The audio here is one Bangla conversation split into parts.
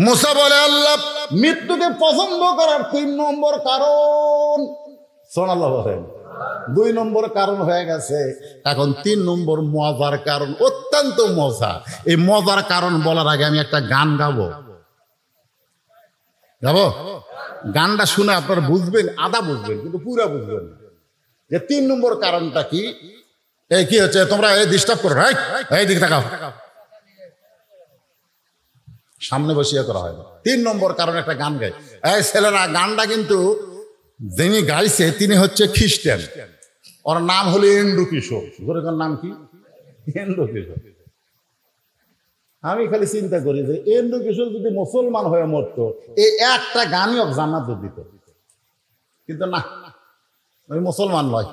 মুসা বলে আল্লাহ মৃত্যুকে পছন্দ করার 3 নম্বর কারণ, সুবহানাল্লাহ বলেন, 2 নম্বর কারণ হয়ে গেছে, এখন 3 নম্বর মজার কারণ, অত্যন্ত মজা। এই মজার কারণ বলার আগে আমি একটা গান গাবো। গানটা শুনে আপনারা বুঝবেন, আধা বুঝবেন কিন্তু পুরা বুঝবেন যে 3 নম্বর কারণটা কি। এই কি হচ্ছে, তোমরা এই ডিস্টার্ব করো, এই দিকে তাকাও, সামনে বসিয়ে করা হয়। 3 নম্বর কারণ একটা গান গায়। এই ছেলেরা, গানটা কিন্তু যিনি গাইছে তিনি হচ্ছে খ্রিস্টান, ওর নাম হলো এন্ড্রু কিশোর। গোরের নাম কি? এন্ড্রু কিশোর। আমি খালি চিন্তা করি যে এন্ড্রু কিশোর যদি মুসলমান হয়ে মরতো, এই একটা গানই ওকে জান্নাতে দিত, কিন্তু না, ওই মুসলমান নয়।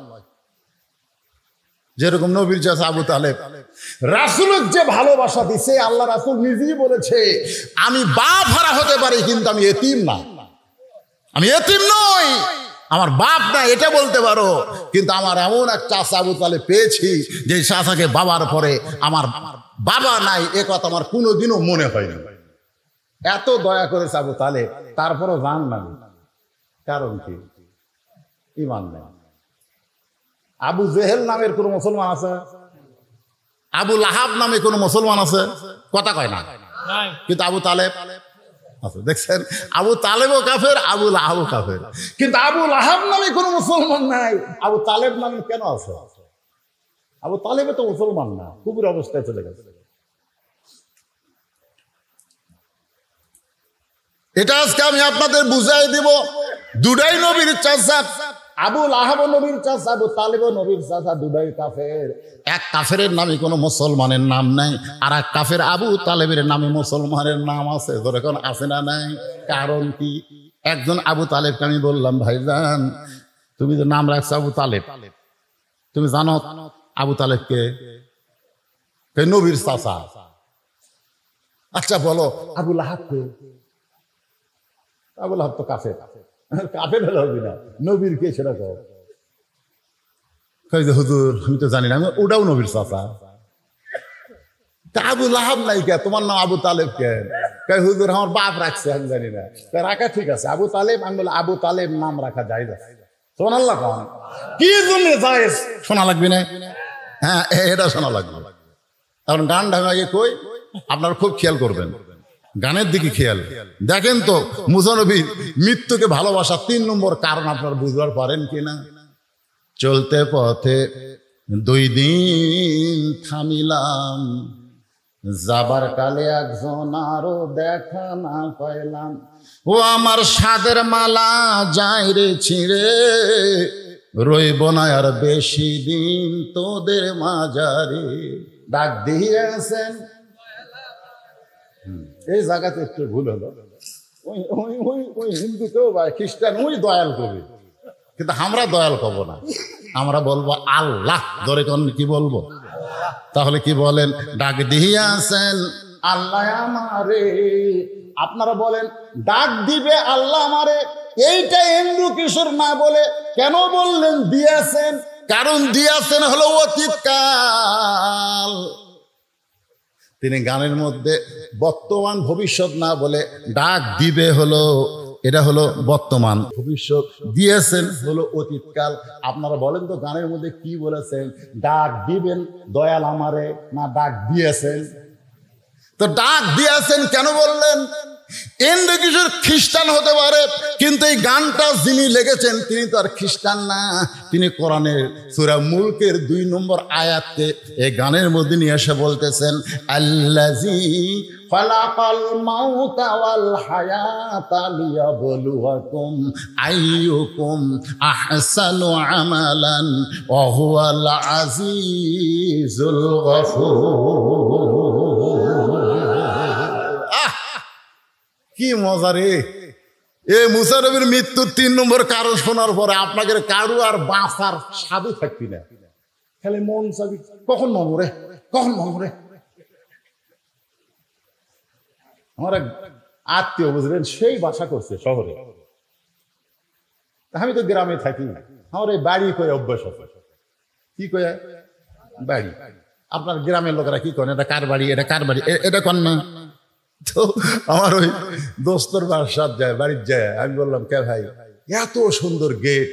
যেরকম নবীর চাচা আবু তালেব রাসূলের যে ভালোবাসা দিছে, আল্লাহ রাসূল নিজেই বলেছে আমি বাপ হারা হতে পারি কিন্তু আমি এতিম না, আমি এতিম নই, আমার বাপ না এটা বলতে পারো, কিন্তু আমার এমন এক চাচা আবু তালেব পেয়েছি যে চাচাকে বাবার পরে আমার বাবা নাই, এ কথা আমার কোনোদিনও মনে হয়নি। এত দয়া করেছে আবু তালেব, তারপরও জান না। কারণ কি? ঈমান নেই। আবু জেহেল নামের কোন মুসলমান আছে? আবু লাহাব নামে কোন মুসলমান আছে? কথা কয় না, কিন্তু আবু তালেব আছে। দেখছেন, আবু তালেবও কাফের, আবু লাহাবও কাফের, কিন্তু আবু লাহাব নামে কোন মুসলমান নাই। আবু তালেব নামে কেন আছে? আবু তালেবে তো মুসলমান না, কুফুর অবস্থায় চলে গেছে। এটা আজকে আমি আপনাদের বুঝাই দিব। দুটাই নবীর চাচা, আবু লাহাব নবীর চাচা, আবু তালেব নবীর চাচা, দুটাই কাফের। এক কাফের নামে কোনো মুসলমানের নাম নাই, আর এক কাফের আবু তালেবের নামে মুসলমানের নাম আছে। যখন আছে না নাই, কারণ কি? একজন আবু তালেবকে আমি বললাম, ভাইজান তুমি যে নাম রাখছো আবু তালেব, তুমি জানো আবু তালেবকে? নবীর চাচা। আচ্ছা বলো আবু লাহাবকে? আবু লাহাব তো কাফের, কাফের হলে হবে না, নবীর কে সেটা কও। হুজুর আমি তো জানি না, আমি ওটাও নবীর চাচা। আবু লাহাব নাই কে, তোমার নাম আবু তালেব কে? হুজুর আমার বাপ রাখছে, আমি জানি না। রাখা ঠিক আছে, আবু তালেব। আমি বলে আবু তালেব নাম রাখা যায় না। সুবহানাল্লাহ, কি জন্য যায় শোনা লাগবে না? হ্যাঁ, এটা শোনা লাগবে। কারণ গান ঢাকাকে কই, আপনারা খুব খেয়াল করবেন, গানের দিকে খেয়াল দেখেন তো। মুসা নবীর মৃত্যুকে ভালোবাসা 3 নম্বর কারণ আপনারা বুঝবার পারেন কিনা? চলতে পথে 2 দিন থামিলাম, যাবার কালে একজন আরো দেখা না পাইলাম। ও আমার সাদের মালা যাই রে ছিঁড়ে, রইব না আর বেশি দিন তোদের মাঝারে। ডাক দিয়েছেন, এই জায়গাতে একটু ভুল হলো। ওই হিন্দু কেউ বা খ্রিস্টান ওই দয়াল কবি, কিন্তু আমরা দয়াল কব না, আমরা বলবো আল্লাহ। ধরে কোন কি বলবো? তাহলে কি বলেন? ডাক দিয়েছেন আল্লাহ আমারে। আপনারা বলেন ডাক দিবে আল্লাহ আমারে, এইটা এন্ড্রু কিশোর না বলে কেন বললেন দিয়েছেন? কারণ দিয়েছেন হলো অতীতকাল। তিনি গানের মধ্যে বর্তমান ভবিষ্যৎ না বলে ডাক দিবে হলো, এটা হলো বর্তমান, ভবিষ্যৎ দিয়েছেন হলো অতীতকাল। আপনারা বলেন তো গানের মধ্যে কি বলেছেন? ডাক দিবেন দয়াল আমারে, না ডাক দিয়েছেন? তো ডাক দিয়েছেন কেন বললেন? এন্ড্রু কিশোর খ্রিস্টান হতে পারে, কিন্তু এই গানটা যিনি লিখেছেন তিনি তো আর খ্রিস্টান না। তিনি কোরআনের সূরা মুলকের 2 নম্বর আয়াতকে এই গানের মধ্যে নিয়ে এসে বলতেছেন, আল্লাযী খালাকাল মাউতা ওয়াল হায়াতা লিয়াবলুয়াকুম আইয়ুকুম আহসানু আমালান ওয়া হুয়াল আজিজুল গফুর। কি মজা রে! এ মুসা নবীর মৃত্যুর 3 নম্বর কারণ শোনার পরে আপনাকে কারু আর বাঁচার স্বাদই থাকবি না, খালি মন চাবি কখন মরে, কখন মরে। আমার এক আত্মীয় বুঝলেন, সেই বাসা করছে শহরে, আমি তো গ্রামে থাকি। আমার এই বাড়ি কয়ে অভ্যাস আছে। কি কয়ে বাড়ি? আপনার গ্রামের লোকেরা কি করেন? এটা কার বাড়ি, এটা কার বাড়ি, এটা কন না। তো আমার ওই দোস্তর বাড়ির যায়, আমি বললাম কে ভাই, এত সুন্দর গেট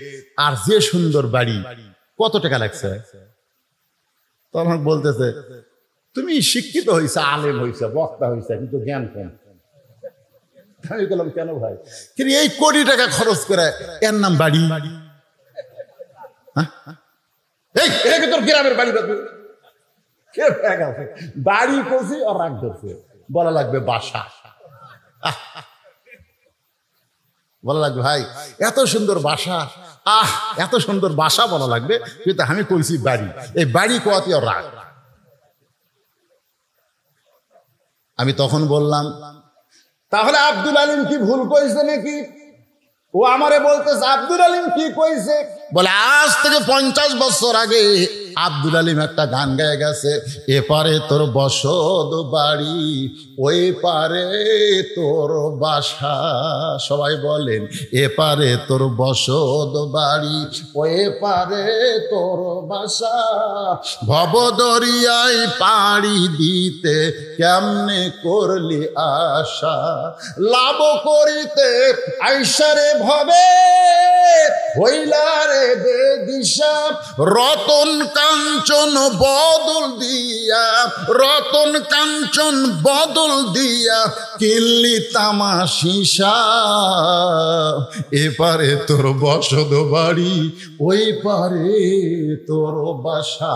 আর যে সুন্দর বাড়ি, কত টাকা লাগছে? তখন বলতেছে, তুমি শিক্ষিত হয়েছে, আলেম হয়েছে, বক্তা হয়েছে, কিন্তু জ্ঞান কম। আমি বললাম কেন ভাই? কিন্তু এই কোটি টাকা খরচ করে এর নাম বাড়ি? এই তোর গ্রামের বাড়ি বাড়ি করছি আর রাগ ধরছে, বলা লাগবে বাসা। বলা লাগবে ভাই এত সুন্দর বাসা, এত সুন্দর বাসা বলা লাগবে, কিন্তু আমি কইছি বাড়ি। এই বাড়ি কোয়াতে আর রাগ। আমি তখন বললাম, তাহলে আব্দুল আলিম কি ভুল কইছে নাকি? ও আমারে বলতেছে আব্দুল আলিম কি কইছে? বলে আজ থেকে 50 বছর আগে আব্দুল আলিম একটা গান গায়ে গেছে, এপারে তোর বসত বাড়ি, ওই পারে তোর বাসা। সবাই বলেন, এপারে তোর বসত বাড়ি, ওই পারে তোর বাসা। ভব দরিয়ায় পাড়ি দিতে কেমনে করলি আশা, লাভ করিতে আইসারে ভবে হইলারে বেদিশা। রতন কাঞ্চন বদল দিয়া, রতন কাঞ্চন বদল দিয়া কিনলি তামাশিসা। এপারে তোর বসত বাড়ি, ওই পারে তোর বাসা।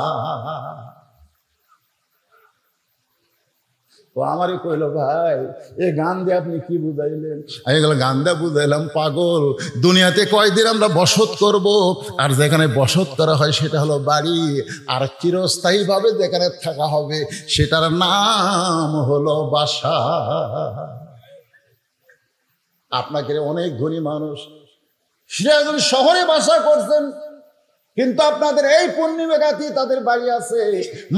ও আমারই কইলো, ভাই এ গান দিয়ে আপনি কি বুঝাইলেন? আমি গেলাম, গান দিয়ে বুঝাইলাম পাগল, দুনিয়াতে কয়দিন আমরা বসত করব, আর যেখানে বসত করা হয় সেটা হলো বাড়ি, আর চিরস্থায়ীভাবে যেখানে থাকা হবে সেটার নাম হলো বাসা। আপনাকে অনেক ধনী মানুষ সে একজন শহরে বাসা করছেন, কিন্তু আপনাদের এই পূর্ণিমাঘাতি তাদের বাড়ি আছে,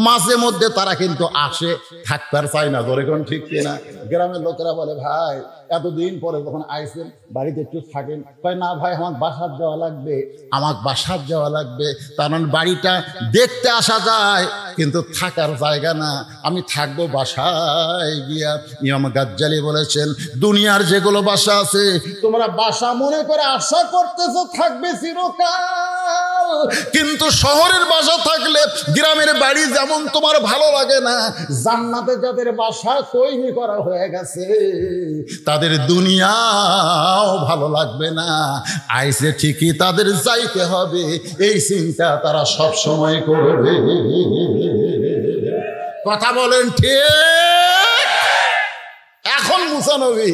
মাঝে মধ্যে তারা কিন্তু আসে, থাকতে চায় না। ধরে কোন ঠিক কিনা? গ্রামের লোকেরা বলে, ভাই এতদিন পরে যখন আইসেন বাড়িতে একটু থাকেন। কয় না ভাই, আমার বাসার যাওয়া লাগবে, আমার বাসার যাওয়া লাগবে। তার মানে বাড়িটা দেখতে আসা যায়, কিন্তু থাকার জায়গা না। আমি থাকবো বাসায় গিয়া। ইমাম গাজ্জালি বলেছেন, দুনিয়ার যেগুলো বাসা আছে তোমরা বাসা মনে করে আশা করতেছো থাকবে চিরকাল, কিন্তু শহরের বাসা থাকলে গ্রামের বাড়ি যেমন তোমার ভালো লাগে না, জান্নাতে যাদের বাসা তৈরি করা হয়ে গেছে তাদের দুনিয়াও ভালো লাগবে না। আইসে ঠিকই তাদের যাইতে হবে, এই চিন্তা তারা সব সময় করবে। কথা বলেন ঠিক? এখন মুসা নবী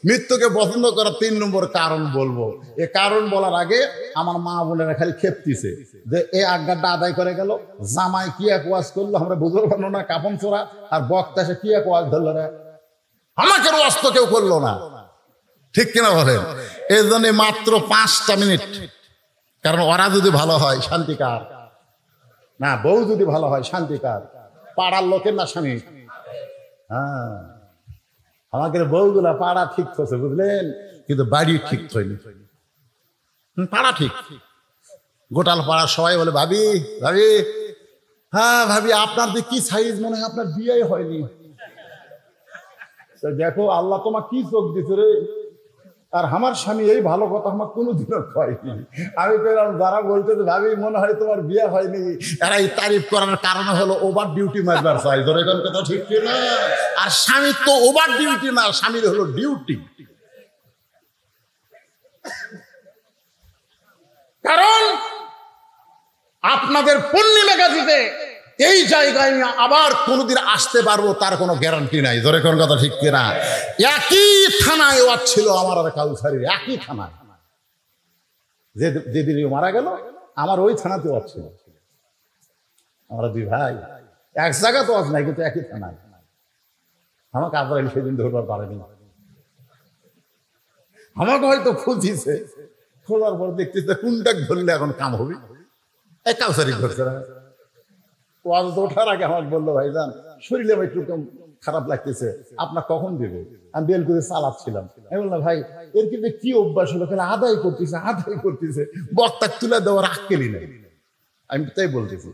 মৃত্যুকে পছন্দ করার 3 নম্বর কারণ বলবো। এ কারণ বলার আগে আমার মা বোনেরা খালি খেপতিছে যে এই আজ্ঞাটা আদায় করে গেল, জামাই কি এক ওয়াজ করলো, আমরা বুঝতে পারলো না, কাপন চোরা, আর বক্তা সে কি এক ওয়াজ ধরলো রে, আমাকে ওয়াজ তো কেউ করলো না। ঠিক কিনা বলেন? এই জন্য মাত্র 5টা মিনিট, কারণ ওরা যদি ভালো হয় শান্তি কার? না, বউ যদি ভালো হয় শান্তি কার? পাড়ার লোকের না স্বামী? হ্যাঁ, আমাদের বউগুলা পাড়া ঠিক করছে বুঝলেন, কিন্তু বাড়ি ঠিক হয়নি। পাড়া ঠিক, গোটাল পাড়া সবাই বলে, ভাবি ভাবি, হ্যাঁ ভাবি আপনার যে কি সাইজ, মনে হয় আপনার বিয়ে হয়নি। দেখো আল্লাহ তোমার কি চোখ দিছে রে। আর আমার স্বামী এই ভালো কথা আমার কোনোদিনও হয়নি। আমি পেলাম যারা বলতে ভাবি মনে হয় তোমার বিয়ে হয়নি, এরা এই তারিফ করার কারণে হলো ওভার ডিউটি মারবার চাই। ধরে কোন কথা ঠিক না? আর স্বামীর তো ওভার ডিউটি না, স্বামীর হলো ডিউটি। কারণ আপনাদের পূর্ণিমাঘাতিতে এই জায়গায় আবার কোনোদিন আসতে পারবো তার কোনো গ্যারান্টি নাই। ধরে কোন কথা ঠিক কিনা? একই থানায় ওয়াজ ছিল আমার আর কাউসারির, একই থানায়। যেদিন মারা গেল আমার ওই থানাতে ওয়াজ ছিল। আমরা 2 ভাই, এক জায়গা তো ওয়াজ নাই, কিন্তু একই থানায়। আমাকে আজরাইল সেদিন ধরবার পারেনি, আমাকে হয়তো খুঁজিছে, খোঁজার পর দেখতেছে কোনটা ধরলে এখন কাম হবে, এই কাউসারি ধরছে না। ওয়াজ ওঠার আগে আমাকে বললো, ভাইজান শরীরে একটু খারাপ লাগতেছে, আপনার কখন দেবে? আমি বেল করে চালাচ্ছিলাম। আমি বললাম, ভাই এর কিন্তু কি অভ্যাস হলো, আদায় করতেছে বক্তা তুলে দেওয়ার আক্কেলই নেই। আমি তাই বলতেছি,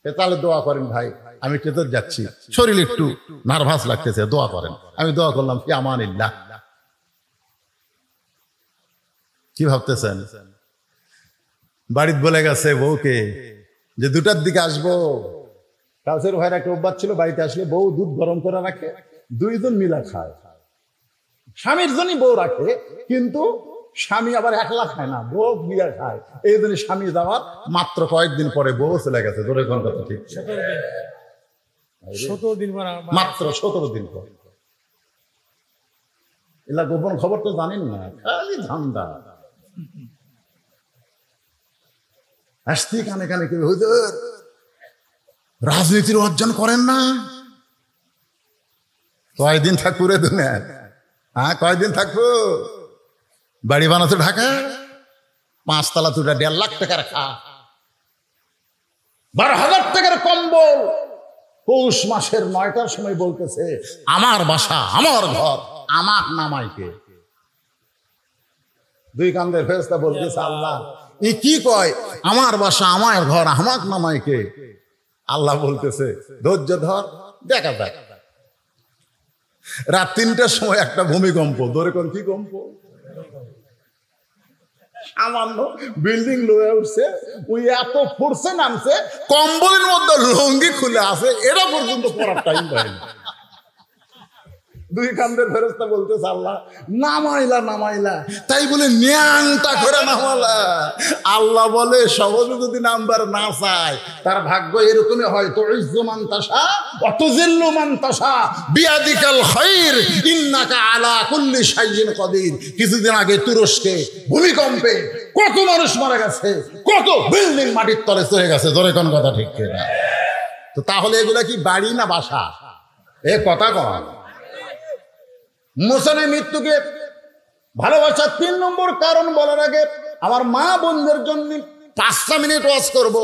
তাহলে দোয়া করেন ভাই, আমি টেতর যাচ্ছি, শরীর একটু নার্ভাস লাগতেছে, দোয়া করেন। আমি দোয়া করলাম, ফি আমানিল্লাহ। কি ভাবতেছেন? বাড়িতে বলে গেছে বউকে যে 2টার দিকে আসবো। কাউসের ভাইয়ের একটা অভ্যাস ছিল, বাড়িতে আসলে বউ দুধ গরম করে রাখে, 2জন মিলা খায়। স্বামীর জন্যই বউ রাখে, কিন্তু স্বামী আবার একলা খায় না, বউ মিলা খায়। এই জন্য স্বামী যাওয়ার মাত্র কয়েকদিন পরে বউ চলে গেছে। ধরে কোন কথা ঠিক? 17 দিন মাত্র 17 দিন পর। এলা গোপন খবর তো জানেন না, খালি ধান্দা। আসতে কানে কানে কেউ, হুজুর রাজনীতির অর্জন করেন না, কয়দিন থাকবো রে দুনিয়া? হ্যাঁ, কয়দিন থাকবো? বাড়ি বানাতো ঢাকা, 5 তলা 2টা 1.5 লাখ টাকার খা, 12,000 টাকার কম্বল। পৌষ মাসের 9টার সময় বলতেছে, আমার বাসা, আমার ঘর, আমার নামাইকে। 2 কান্দের ফেরেশতা বলতেছে, আল্লাহ ই কি কয়? আমার বাসা, আমার ঘর, আমার নামাইকে। আল্লাহ বলতেছে, ধৈর্য ধর, দেখা যাক। রাত 3টার সময় একটা ভূমিকম্প। ধরে কোন কি কম্প? সামান্য বিল্ডিং লয়ে উঠছে, ওই এত ফোর্সে নামছে, কম্বলের মধ্যে লুঙ্গি খুলে আছে, এরা পর্যন্ত পড়ার টাইম পায়নি। 2 কান্দের ফেরেশতা বলতেছে, আল্লাহ নামাইলা নামাইলা, তাই বলে ন্যাংটা করে নামালা। আল্লাহ বলে, সহজে যদি নাম্বার না চায়, তার ভাগ্য এরকমই হয়। তো ইজ্জু মান তাশা ওয়া তুযিল্লু মান তাশা বিয়াদিকাল খায়র ইন্নাকা আলা কুল্লি শাইইন কাদির। কিছুদিন আগে তুরস্কে ভূমিকম্পে কত মানুষ মারা গেছে, কত বিল্ডিং মাটির তলে চলে গেছে। ধরে কোন কথা ঠিক কিনা? তো তাহলে এগুলা কি বাড়ি না বাসা? এ কথা কন। মুসলিম মৃত্যুকে ভালোবাসার 3 নম্বর কারণ বলার আগে আমার মা বোনদের জন্য 5টা মিনিট ওয়াজ করব,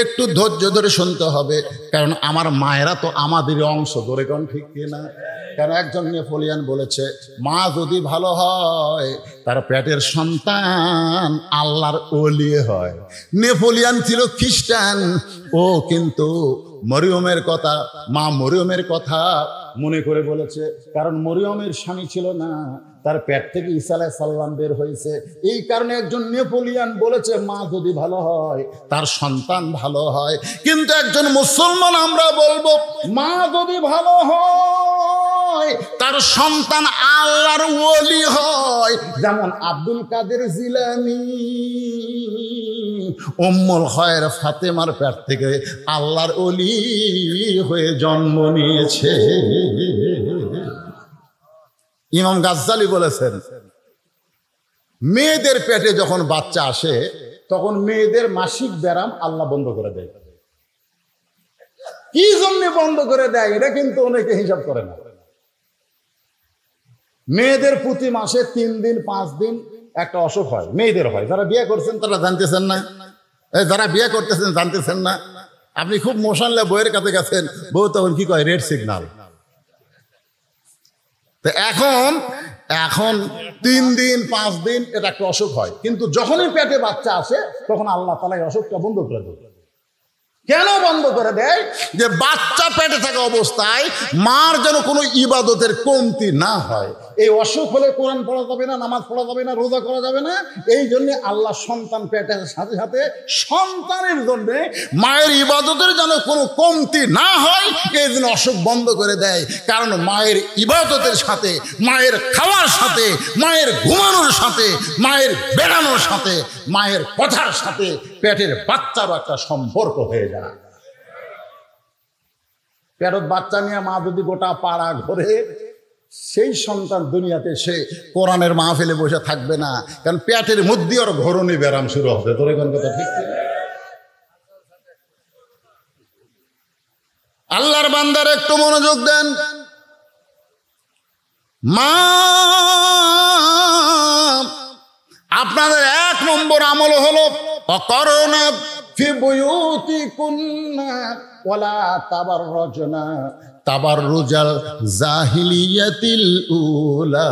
একটু ধৈর্য ধরে শুনতে হবে, কারণ আমার মায়েরা তো আমাদের অংশ। ধরে কোন ঠিক কিনা? কারণ একজন নেপোলিয়ান বলেছে, মা যদি ভালো হয় তার পেটের সন্তান আল্লাহর ওলি হয়। নেপোলিয়ান ছিল খ্রিস্টান, ও কিন্তু মরিয়মের কথা, মা মরিয়মের কথা মনে করে বলেছে, কারণ মরিয়মের স্বামী ছিল না, তার পেট থেকে ঈসা আলাইহিস সালাম বের হয়েছে। এই কারণে একজন নেপোলিয়ান বলেছে, মা যদি ভালো হয় তার সন্তান ভালো হয়। কিন্তু একজন মুসলমান আমরা বলবো, মা যদি ভালো হয় তার সন্তান আল্লাহর ওলি হয়। যেমন আব্দুল কাদের জিলানী উম্মুল খায়র ফাতেমার পেট থেকে আল্লাহর ওলি হয়ে জন্ম নিয়েছে। ইমাম গাজ্জালি বলেছেন, মেয়েদের পেটে যখন বাচ্চা আসে তখন মেয়েদের মাসিক ব্যারাম আল্লাহ বন্ধ করে দেয়। কি জন্য বন্ধ করে দেয় এটা কিন্তু অনেকে হিসাব করে না। মেয়েদের প্রতি মাসে 3 দিন 5 দিন একটা অসুখ হয়, মেয়েদের হয়। যারা বিয়ে করছেন তারা জানতেছেন না, যারা বিয়ে করতেছেন জানতেছেন না। আপনি খুব মোশানলে বইয়ের কাছে গেছেন, বউ তখন কি কয়? Red signal. তো এখন 3 দিন 5 দিন এটা একটা অসুখ হয়, কিন্তু যখনই পেটে বাচ্চা আসে তখন আল্লাহ তাআলা এই অসুখটা বন্ধ করে দেয়। কেন বন্ধ করে দেয়? যে বাচ্চা পেটে থাকা অবস্থায় মার যেন কোনো ইবাদতের কমতি না হয়। এই অসুখ হলে কোরআন পড়া যাবে না, নামাজ পড়া যাবে না, রোজা করা যাবে না। এই জন্য আল্লাহ সন্তান পেটের সাথে সাথে সন্তানের জন্য মায়ের ইবাদতের যেন কোনো কমতি না হয়, এই জন্য অসুখ বন্ধ করে দেয়। কারণ মায়ের ইবাদতের সাথে, মায়ের খাওয়ার সাথে, মায়ের ঘুমানোর সাথে, মায়ের বেড়ানোর সাথে, মায়ের কথার সাথে পেটের বাচ্চারও একটা সম্পর্ক হয়ে যায়। পেটত বাচ্চা নিয়ে মা যদি গোটা পাড়া ঘরে, সেই সন্তান দুনিয়াতে সে কোরআনের মাহফিলে বসে থাকবে না, কারণ পেটের মধ্যে ওর ঘরণী ব্যারাম শুরু হবে। তোর কোন কথা ঠিক? আল্লাহর বান্দার একটু মনোযোগ দেন। মা, আপনাদের 1 নম্বর আমল হলো অকরনা ফি বুয়ুতিকুন্না ওয়ালা তাবাররুজনা তাবাররুজাল জাহিলিয়াতিল উলা।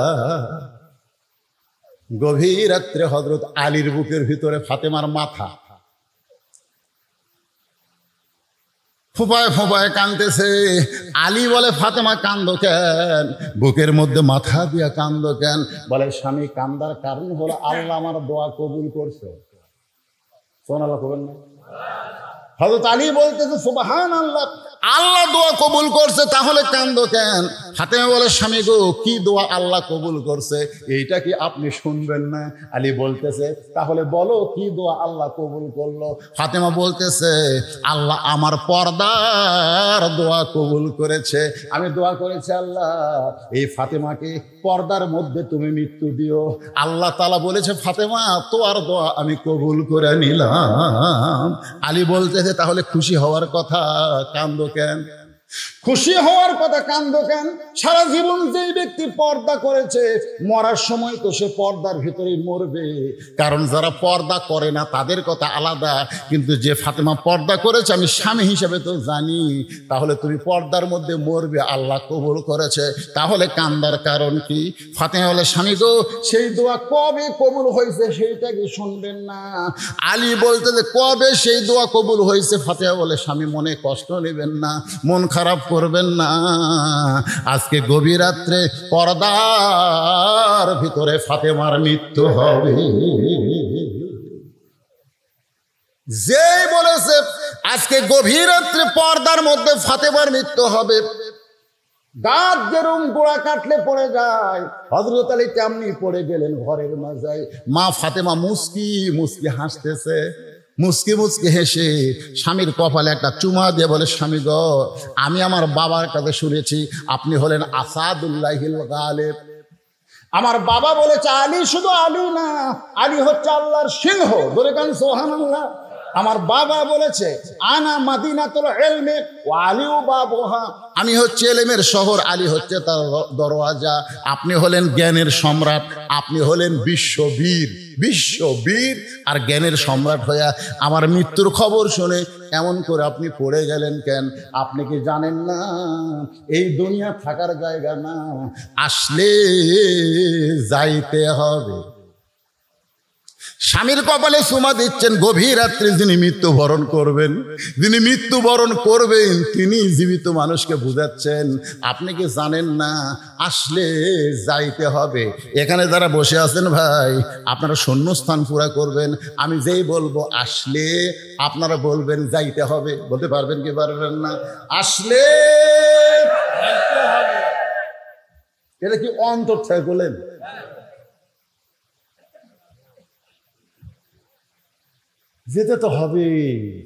গভীর রাত্রে হযরত আলীর বুকের ভিতরে ফাতেমার মাথা, ফোঁপায় ফোঁপায় কাঁদতেছে। আলী বলে, ফাতেমা কান্দো কেন? বুকের মধ্যে মাথা দিয়া কান্দো কেন? বলে, স্বামী কান্দার কারণ হলো আল্লাহ আমার দোয়া কবুল করছে। সুবহানাল্লাহ করেন না? হযরত আলী বলতেছে, সুবহানাল্লাহ, আল্লাহ দোয়া কবুল করছে, তাহলে কান্দো কেন? ফাতেমা বলে, স্বামী গো, কি দোয়া আল্লাহ কবুল করছে এইটা কি আপনি শুনবেন না? আলী বলতেছে, তাহলে বলো কি দোয়া আল্লাহ কবুল করলো? ফাতেমা বলতেছে, আল্লাহ আমার পর্দার দোয়া কবুল করেছে। আমি দোয়া করেছি, আল্লাহ এই ফাতেমাকে পর্দার মধ্যে তুমি মৃত্যু দিও। আল্লাহ তাআলা বলেছে, ফাতেমা তোমার দোয়া আমি কবুল করে নিলাম। আলী বলতেছে, তাহলে খুশি হওয়ার কথা, কান্দো কেন? খুশি হওয়ার কথা, কান্দো কেন? সারা জীবন যেই ব্যক্তি পর্দা করেছে, মরার সময় তো সে পর্দার ভিতরেই মরবে। কারণ যারা পর্দা করে না তাদের কথা আলাদা, কিন্তু যে ফাতেমা পর্দা করেছে আমি স্বামী হিসেবে তো জানি, তাহলে তুমি পর্দার মধ্যে মরবে, আল্লাহ কবুল করেছে, তাহলে কান্দার কারণ কি? ফাতেমা বলে, স্বামী গো, সেই দোয়া কবে কবুল হয়েছে সেইটা কি শুনবেন না? আলী বলতে যে, কবে সেই দোয়া কবুল হয়েছে? ফাতেমা বলে, স্বামী মনে কষ্ট নেবেন না, মন খারাপ করবেন না, আজকে গভীর রাত্রে পর্দার ভিতরে ফাতেমার মৃত্যু হবে। যে বলেছে আজকে গভীর রাত্রে পর্দার মধ্যে ফাতেমার মৃত্যু হবে, দাঁত যেরকম গোড়া কাটলে পড়ে যায়, হযরত আলী তেমনি পড়ে গেলেন ঘরের মাঝে। মা ফাতেমা মুস্কি মুস্কি হাসতেছে, মুস্কি মুস্কি হেসে স্বামীর কপালে একটা চুমা দিয়ে বলে, স্বামী গো, আমি আমার বাবার কাছে শুনেছি আপনি হলেন আসাদুল্লাহিল গালিব। আমার বাবা বলেছে, আলী শুধু আলী না, আলী হচ্ছে আল্লাহর সিংহ। ধরে কান সুবহানাল্লাহ। আমার বাবা বলেছে, আনা মাদিনাতুল ইলমি ওয়া আলিউ বাবুহা, আমি হচ্ছে ইলমের শহর, আলী হচ্ছে তার দরওয়াজা। আপনি হলেন জ্ঞানের সম্রাট, আপনি হলেন বিশ্ববীর, বিশ্ববীর আর জ্ঞানের সম্রাট হইয়া আমার মৃত্যুর খবর শুনে এমন করে আপনি পড়ে গেলেন কেন? আপনি কি জানেন না এই দুনিয়া থাকার জায়গা না, আসলে যাইতে হবে। স্বামীর কপালে চুমা দিচ্ছেন, গভীর রাত্রে যিনি মৃত্যুবরণ করবেন, যিনি মৃত্যুবরণ করবেন তিনি জীবিত মানুষকে বুঝাচ্ছেন, আপনি কি জানেন না আসলে যাইতে হবে। এখানে যারা বসে আছেন ভাই, আপনারা শূন্যস্থান পুরা করবেন, আমি যেই বলবো আসলে, আপনারা বলবেন যাইতে হবে। বলতে পারবেন কি পারবেন না? আসলে এটা কি অন্তর থেকে বলেন? যেতে তো হবে,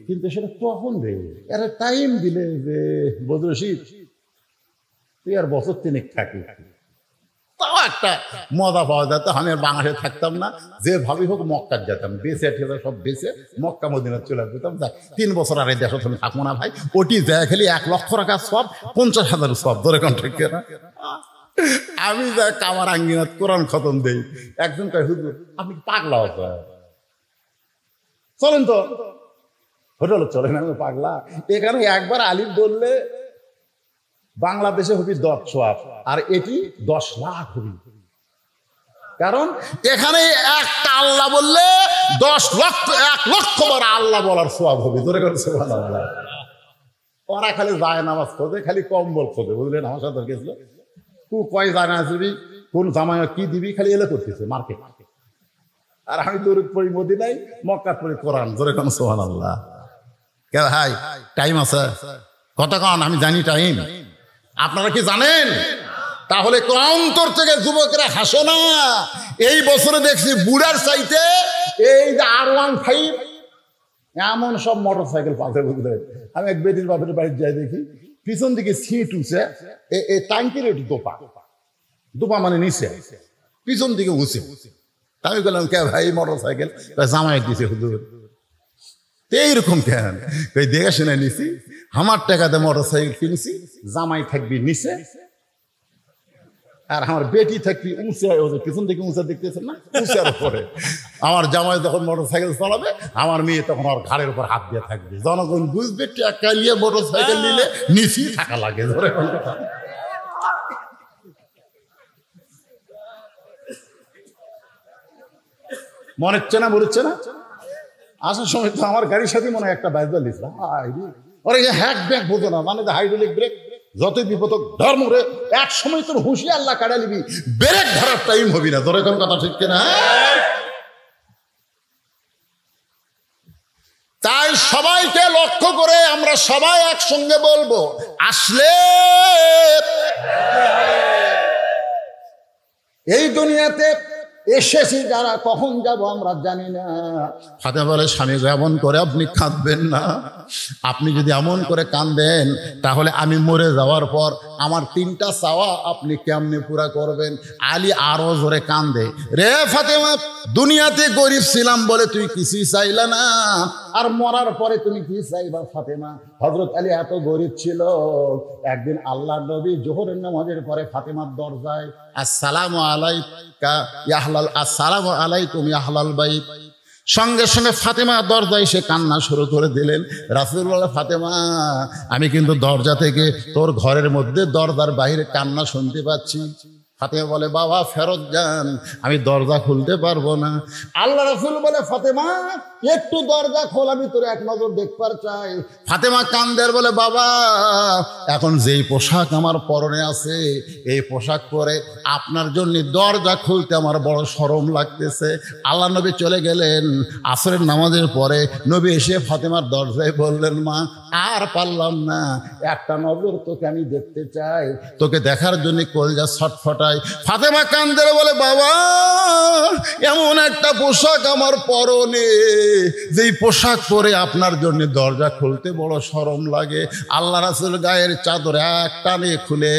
কিন্তু সেটা কখন রে? এরা টাইম দিলে যে বদরশিদ তুই আর বছর তিনেক থাকি, তাও একটা মজা পাওয়া যেত। আমি আর বাংলাদেশে থাকতাম না, যে ভাবি হোক মক্কার যেতাম, বেঁচে ঠেলে সব বেঁচে মক্কা মদিনা চলে যেতাম। 3 বছর আর এই দেশ থাকবো না ভাই, ওটি যায় খালি 1 লক্ষ টাকা সব, 50,000 সব। ধরে কন্ট্রাক্ট কেনা আমি যা কামার আঙ্গিনাত কোরআন খতম দেই। একজন কয়, হুজুর আপনি পাগলা হতো, চলেন তো হোটেল চলেন। আমি পাগলা? এখানে একবার আলিফ বললে বাংলাদেশে হবি 10 সোয়াব, আর এটি 10 লাখ হবি। কারণ এখানে একটা আল্লাহ বললে 10 লক্ষ, 1 লক্ষ বার আল্লাহ বলার সোয়াব হবে। ধরে করে সুবহানাল্লাহ। ওরা খালি যায় নামাজ খোঁজে, খালি কম্বল খোঁজে, বুঝলেন? আমার সাথে গেছিল, তুই কয় জানা দিবি, কোন জামায় কি দিবি, খালি এলে করতেছে মার্কেট। আর আমি দৌড় পড়ি মদিনায়, মক্কা পড়ি কোরআন। ধরে কোন সুবহানাল্লাহ। কে ভাই টাইম আছে কতক্ষণ? আমি জানি টাইম, আপনারা কি জানেন? তাহলে অন্তর থেকে যুবকরা হাসো না। এই বছরে দেখছি বুড়ার চাইতে এই যে R15 এমন সব মোটর সাইকেল পাশে, বুঝলেন? আমি এক বেটির বাপের বাড়ি যাই, দেখি পিছন দিকে সিট উঠছে, এই টাঙ্কির একটু দোপা, দোপা মানে নিচে, পিছন দিকে উঁচে। আমি বললাম, কে ভাই মোটর সাইকেল? জামাই দিছে হুজুর। এইরকম কেন? দেখে শুনে নিছি, আমার টাকাতে মোটর সাইকেল কিনছি, জামাই থাকবি নিচে আর আমার বেটি থাকবি উঁচে, পিছন থেকে উঁচা দেখতেছেন না, উঁচার উপরে। আমার জামাই যখন মোটর সাইকেল চালাবে, আমার মেয়ে তখন ওর ঘাড়ের উপর হাত দিয়ে থাকবে। জনগণ বুঝবে টাকা নিয়ে মোটর সাইকেল নিলে নিচেই থাকা লাগে। ধরে মনে হচ্ছে না, মনে হচ্ছে না? আসার সময় তো আমার গাড়ির সাথে মনে হয় একটা বাইক দিয়েছিলাম, ওরা হ্যাক ব্যাক বোঝো না, মানে হাইড্রোলিক ব্রেক, যতই বিপদ ধর্ম রে এক সময় তোর হুঁশি আল্লাহ কাটা নিবি, ব্রেক ধরার টাইম হবি না। তোর এখন কথা ঠিক কিনা? তাই সবাইকে লক্ষ্য করে আমরা সবাই একসঙ্গে বলবো, আসলে এই দুনিয়াতে এসেছি যারা, কখন যাব আমরা জানি না। ফাতেমা বলে, স্বামী এমন করে আপনি কাঁদবেন না। আপনি যদি এমন করে কাঁদেন তাহলে আমি মরে যাওয়ার পর আমার 3টা চাওয়া আপনি কেমনে পুরা করবেন? আলী আরো জোরে কান্দে, রে ফাতেমা, দুনিয়াতে গরিব ছিলাম বলে তুই কিছুই চাইলা না, আর মরার পরে তুমি কি চাইবা ফাতেমা? হযরত আলী এত গরিব ছিল, একদিন আল্লাহর নবী জোহরের নামাজের পরে ফাতেমার দরজায় আসসালামু আলাইকা ইয়া আহলাল, আসসালামু আলাইকুম ইয়া আহলাল বাইত, সঙ্গে সঙ্গে ফাতেমা দরজায় এসে কান্না শুরু করে দিলেন। রাসূলুল্লাহ, ফাতেমা, আমি কিন্তু দরজা থেকে তোর ঘরের মধ্যে দরজার বাইরে কান্না শুনতে পাচ্ছি। ফাতেমা বলে, বাবা ফেরত যান, আমি দরজা খুলতে পারবো না। আল্লাহ রাসূল বলে, ফাতেমা একটু দরজা খোল, আমি তোর এক নজর দেখবার চাই। ফাতেমা কান্দের বলে, বাবা এখন যেই পোশাক আমার পরনে আছে এই পোশাক পরে আপনার জন্য দরজা খুলতে আমার বড় শরম লাগতেছে। আল্লাহ নবী চলে গেলেন। আসরের নামাজের পরে নবী এসে ফাতেমার দরজায় বললেন, মা আর পারলাম না, একটা নজর তোকে আমি দেখতে চাই, তোকে দেখার জন্য কলিজা ছটফটায়। ফাতেমা কান্দের বলে, বাবা এমন একটা পোশাক আমার পরনে, যেই পোশাক পরে আপনার জন্য দরজা খুলতে বড় শরম লাগে। আল্লাহ রাসূল গায়ের চাদর এক টানে খুলে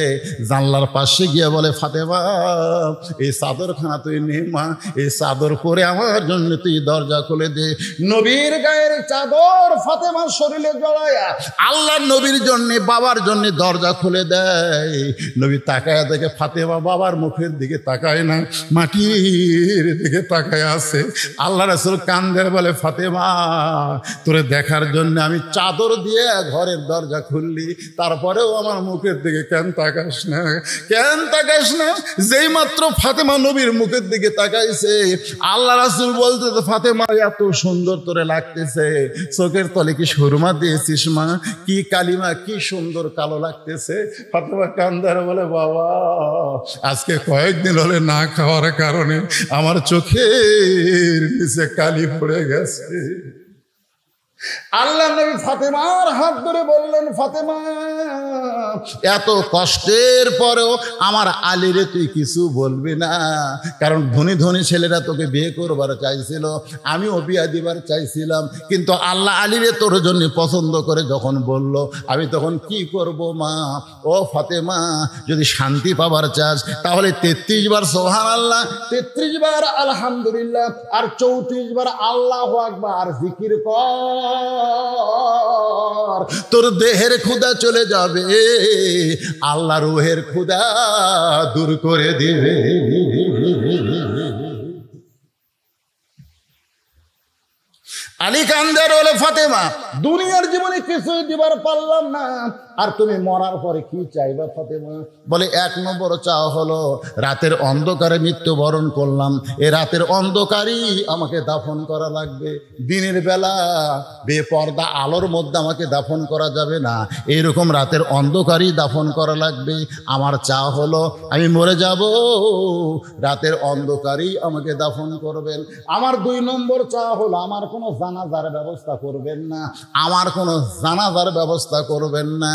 জানলার পাশে গিয়ে বলে, ফাতেমা এই চাদরখানা তুই নে মা, এই চাদর পরে আমার জন্য তুই দরজা খুলে দে। নবীর গায়ের চাদর ফাতেমার শরীরে জড়ায়া আল্লাহ নবীর জন্য, বাবার জন্য দরজা খুলে দেয়। নবী তাকায় দেখে ফাতেমা বাবার মুখের দিকে তাকায় না, মাটির দিকে তাকায় আছে। আল্লাহ রাসূল কান্দের বলে, ফাতেমা তোরে দেখার জন্য আমি চাদর দিয়ে ঘরের দরজা খুললি, তারপরেও আমার মুখের দিকে কেন তাকাস না, কেন তাকাস না? যেই মাত্র ফাতেমা নবীর মুখের দিকে তাকাইছে, আল্লাহ রাসূল বলতে, ফাতেমা এত সুন্দর তোরে লাগতেছে, চোখের তলে কি সুরমা দিয়েছিস মা, কি কালিমা, কি সুন্দর কালো লাগতেছে। ফাতেমা কান্দার বলে, বাবা আজকে কয়েকদিন হলে না খাওয়ার কারণে আমার চোখের নিচে কালি পড়ে গেছে। আল্লাহ নবী ফাতেমার হাত ধরে বললেন, ফাতেমা এত কষ্টের পরেও আমার আলীরে তুই কিছু বলবি না, কারণ ধনী ধনী ছেলেরা তোকে বিয়ে করবার চাইছিল, আমিও বিয়ে দিবার চাইছিলাম, কিন্তু আল্লাহ আলীরে তোর জন্য পছন্দ করে যখন বলল, আমি তখন কি করব মা? ও ফাতেমা, যদি শান্তি পাবার চাস তাহলে 33 বার সুবহানাল্লাহ, 33 বার আলহামদুলিল্লাহ, আর 34 বার আল্লাহু আকবার জিকির কর, তোর দেহের ক্ষুধা চলে যাবে, আল্লাহ রূহের ক্ষুধা দূর করে দিবে। আলী কান্দের বলে, ফাতেমা দুনিয়ার জীবনে কিছুই দিবার পারলাম না, আর তুমি মরার পরে কি চাইবা ফাতেমা? বলে, 1 নম্বর চাওয়া হলো রাতের অন্ধকারে মৃত্যুবরণ করলাম, এ রাতের অন্ধকারই আমাকে দাফন করা লাগবে, দিনের বেলা বেপর্দা আলোর মধ্যে আমাকে দাফন করা যাবে না, এইরকম রাতের অন্ধকারই দাফন করা লাগবে। আমার চাওয়া হলো আমি মরে যাব, রাতের অন্ধকারই আমাকে দাফন করবেন। আমার 2 নম্বর চাওয়া হলো আমার কোনো জানাজার ব্যবস্থা করবেন না, আমার কোনো জানাজার ব্যবস্থা করবেন না।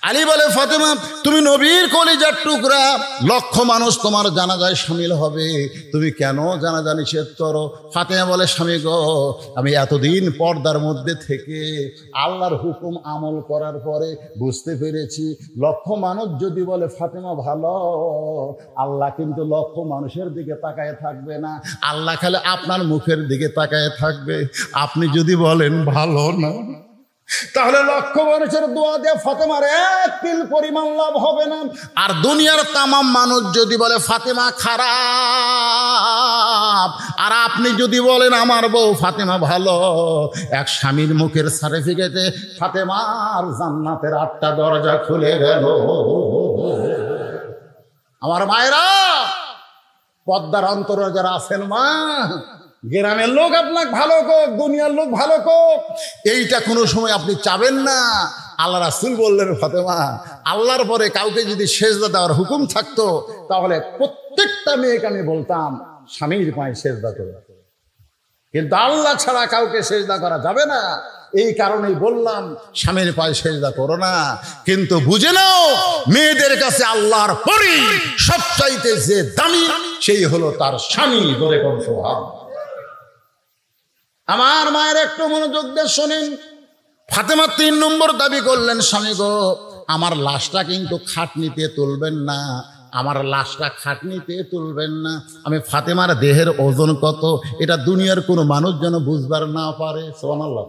আলী বলে, ফাতেমা তুমি নবীর কলিজার টুকরা, লক্ষ মানুষ তোমার জানাজায় শামিল হবে, তুমি কেন জানাজা নিষেধ করো? ফাতেমা বলে, স্বামী গো, আমি এতদিন পর্দার মধ্যে থেকে আল্লাহর হুকুম আমল করার পরে বুঝতে পেরেছি, লক্ষ মানুষ যদি বলে ফাতেমা ভালো, আল্লাহ কিন্তু লক্ষ মানুষের দিকে তাকায় থাকবে না, আল্লাহ খালি আপনার মুখের দিকে তাকায় থাকবে। আপনি যদি বলেন ভালো না, তাহলে লক্ষ মানুষের দোয়া দিয়ে ফাতেমার 1 তিল পরিমাণ লাভ হবে না। আর দুনিয়ার তামাম মানুষ যদি বলে ফাতেমা খারাপ, আর আপনি যদি বলেন আমার বউ ফাতেমা ভালো, এক স্বামীর মুখের সার্টিফিকেটে ফাতেমার জান্নাতের 8টা দরজা খুলে গেল। আমার মায়েরা, পদ্মার অন্তরে যারা আছেন মা, গ্রামের লোক আপনাকে ভালো কোক, দুনিয়ার লোক ভালো কোক, এইটা কোনো সময় আপনি চাবেন না। আল্লাহ রাসূল বললেন, ফাতেমা, আল্লাহর পরে কাউকে যদি সেজদা দেওয়ার হুকুম থাকতো তাহলে প্রত্যেকটা মেয়েকে আমি বলতাম স্বামীর পায়ে সেজদা করে, কিন্তু আল্লাহ ছাড়া কাউকে সেজদা করা যাবে না। এই কারণেই বললাম স্বামীর পায়ে সেজদা করো না। কিন্তু বুঝে নাও, মেয়েদের কাছে আল্লাহর পরে সবচাইতে যে দামি সেই হলো তার স্বামী। ধরে কোন স্বভাব। আমার মায়ের একটু মনোযোগ দিয়ে শোনেন। ফাতেমা 3 নম্বর দাবি করলেন, স্বামী গো, আমার লাশটা কিন্তু খাটনিতে তুলবেন না, আমার লাশটা খাটনিতে তুলবেন না। আমি ফাতেমার দেহের ওজন কত এটা দুনিয়ার কোনো মানুষ যেন বুঝবার না পারে। সুবহানাল্লাহ।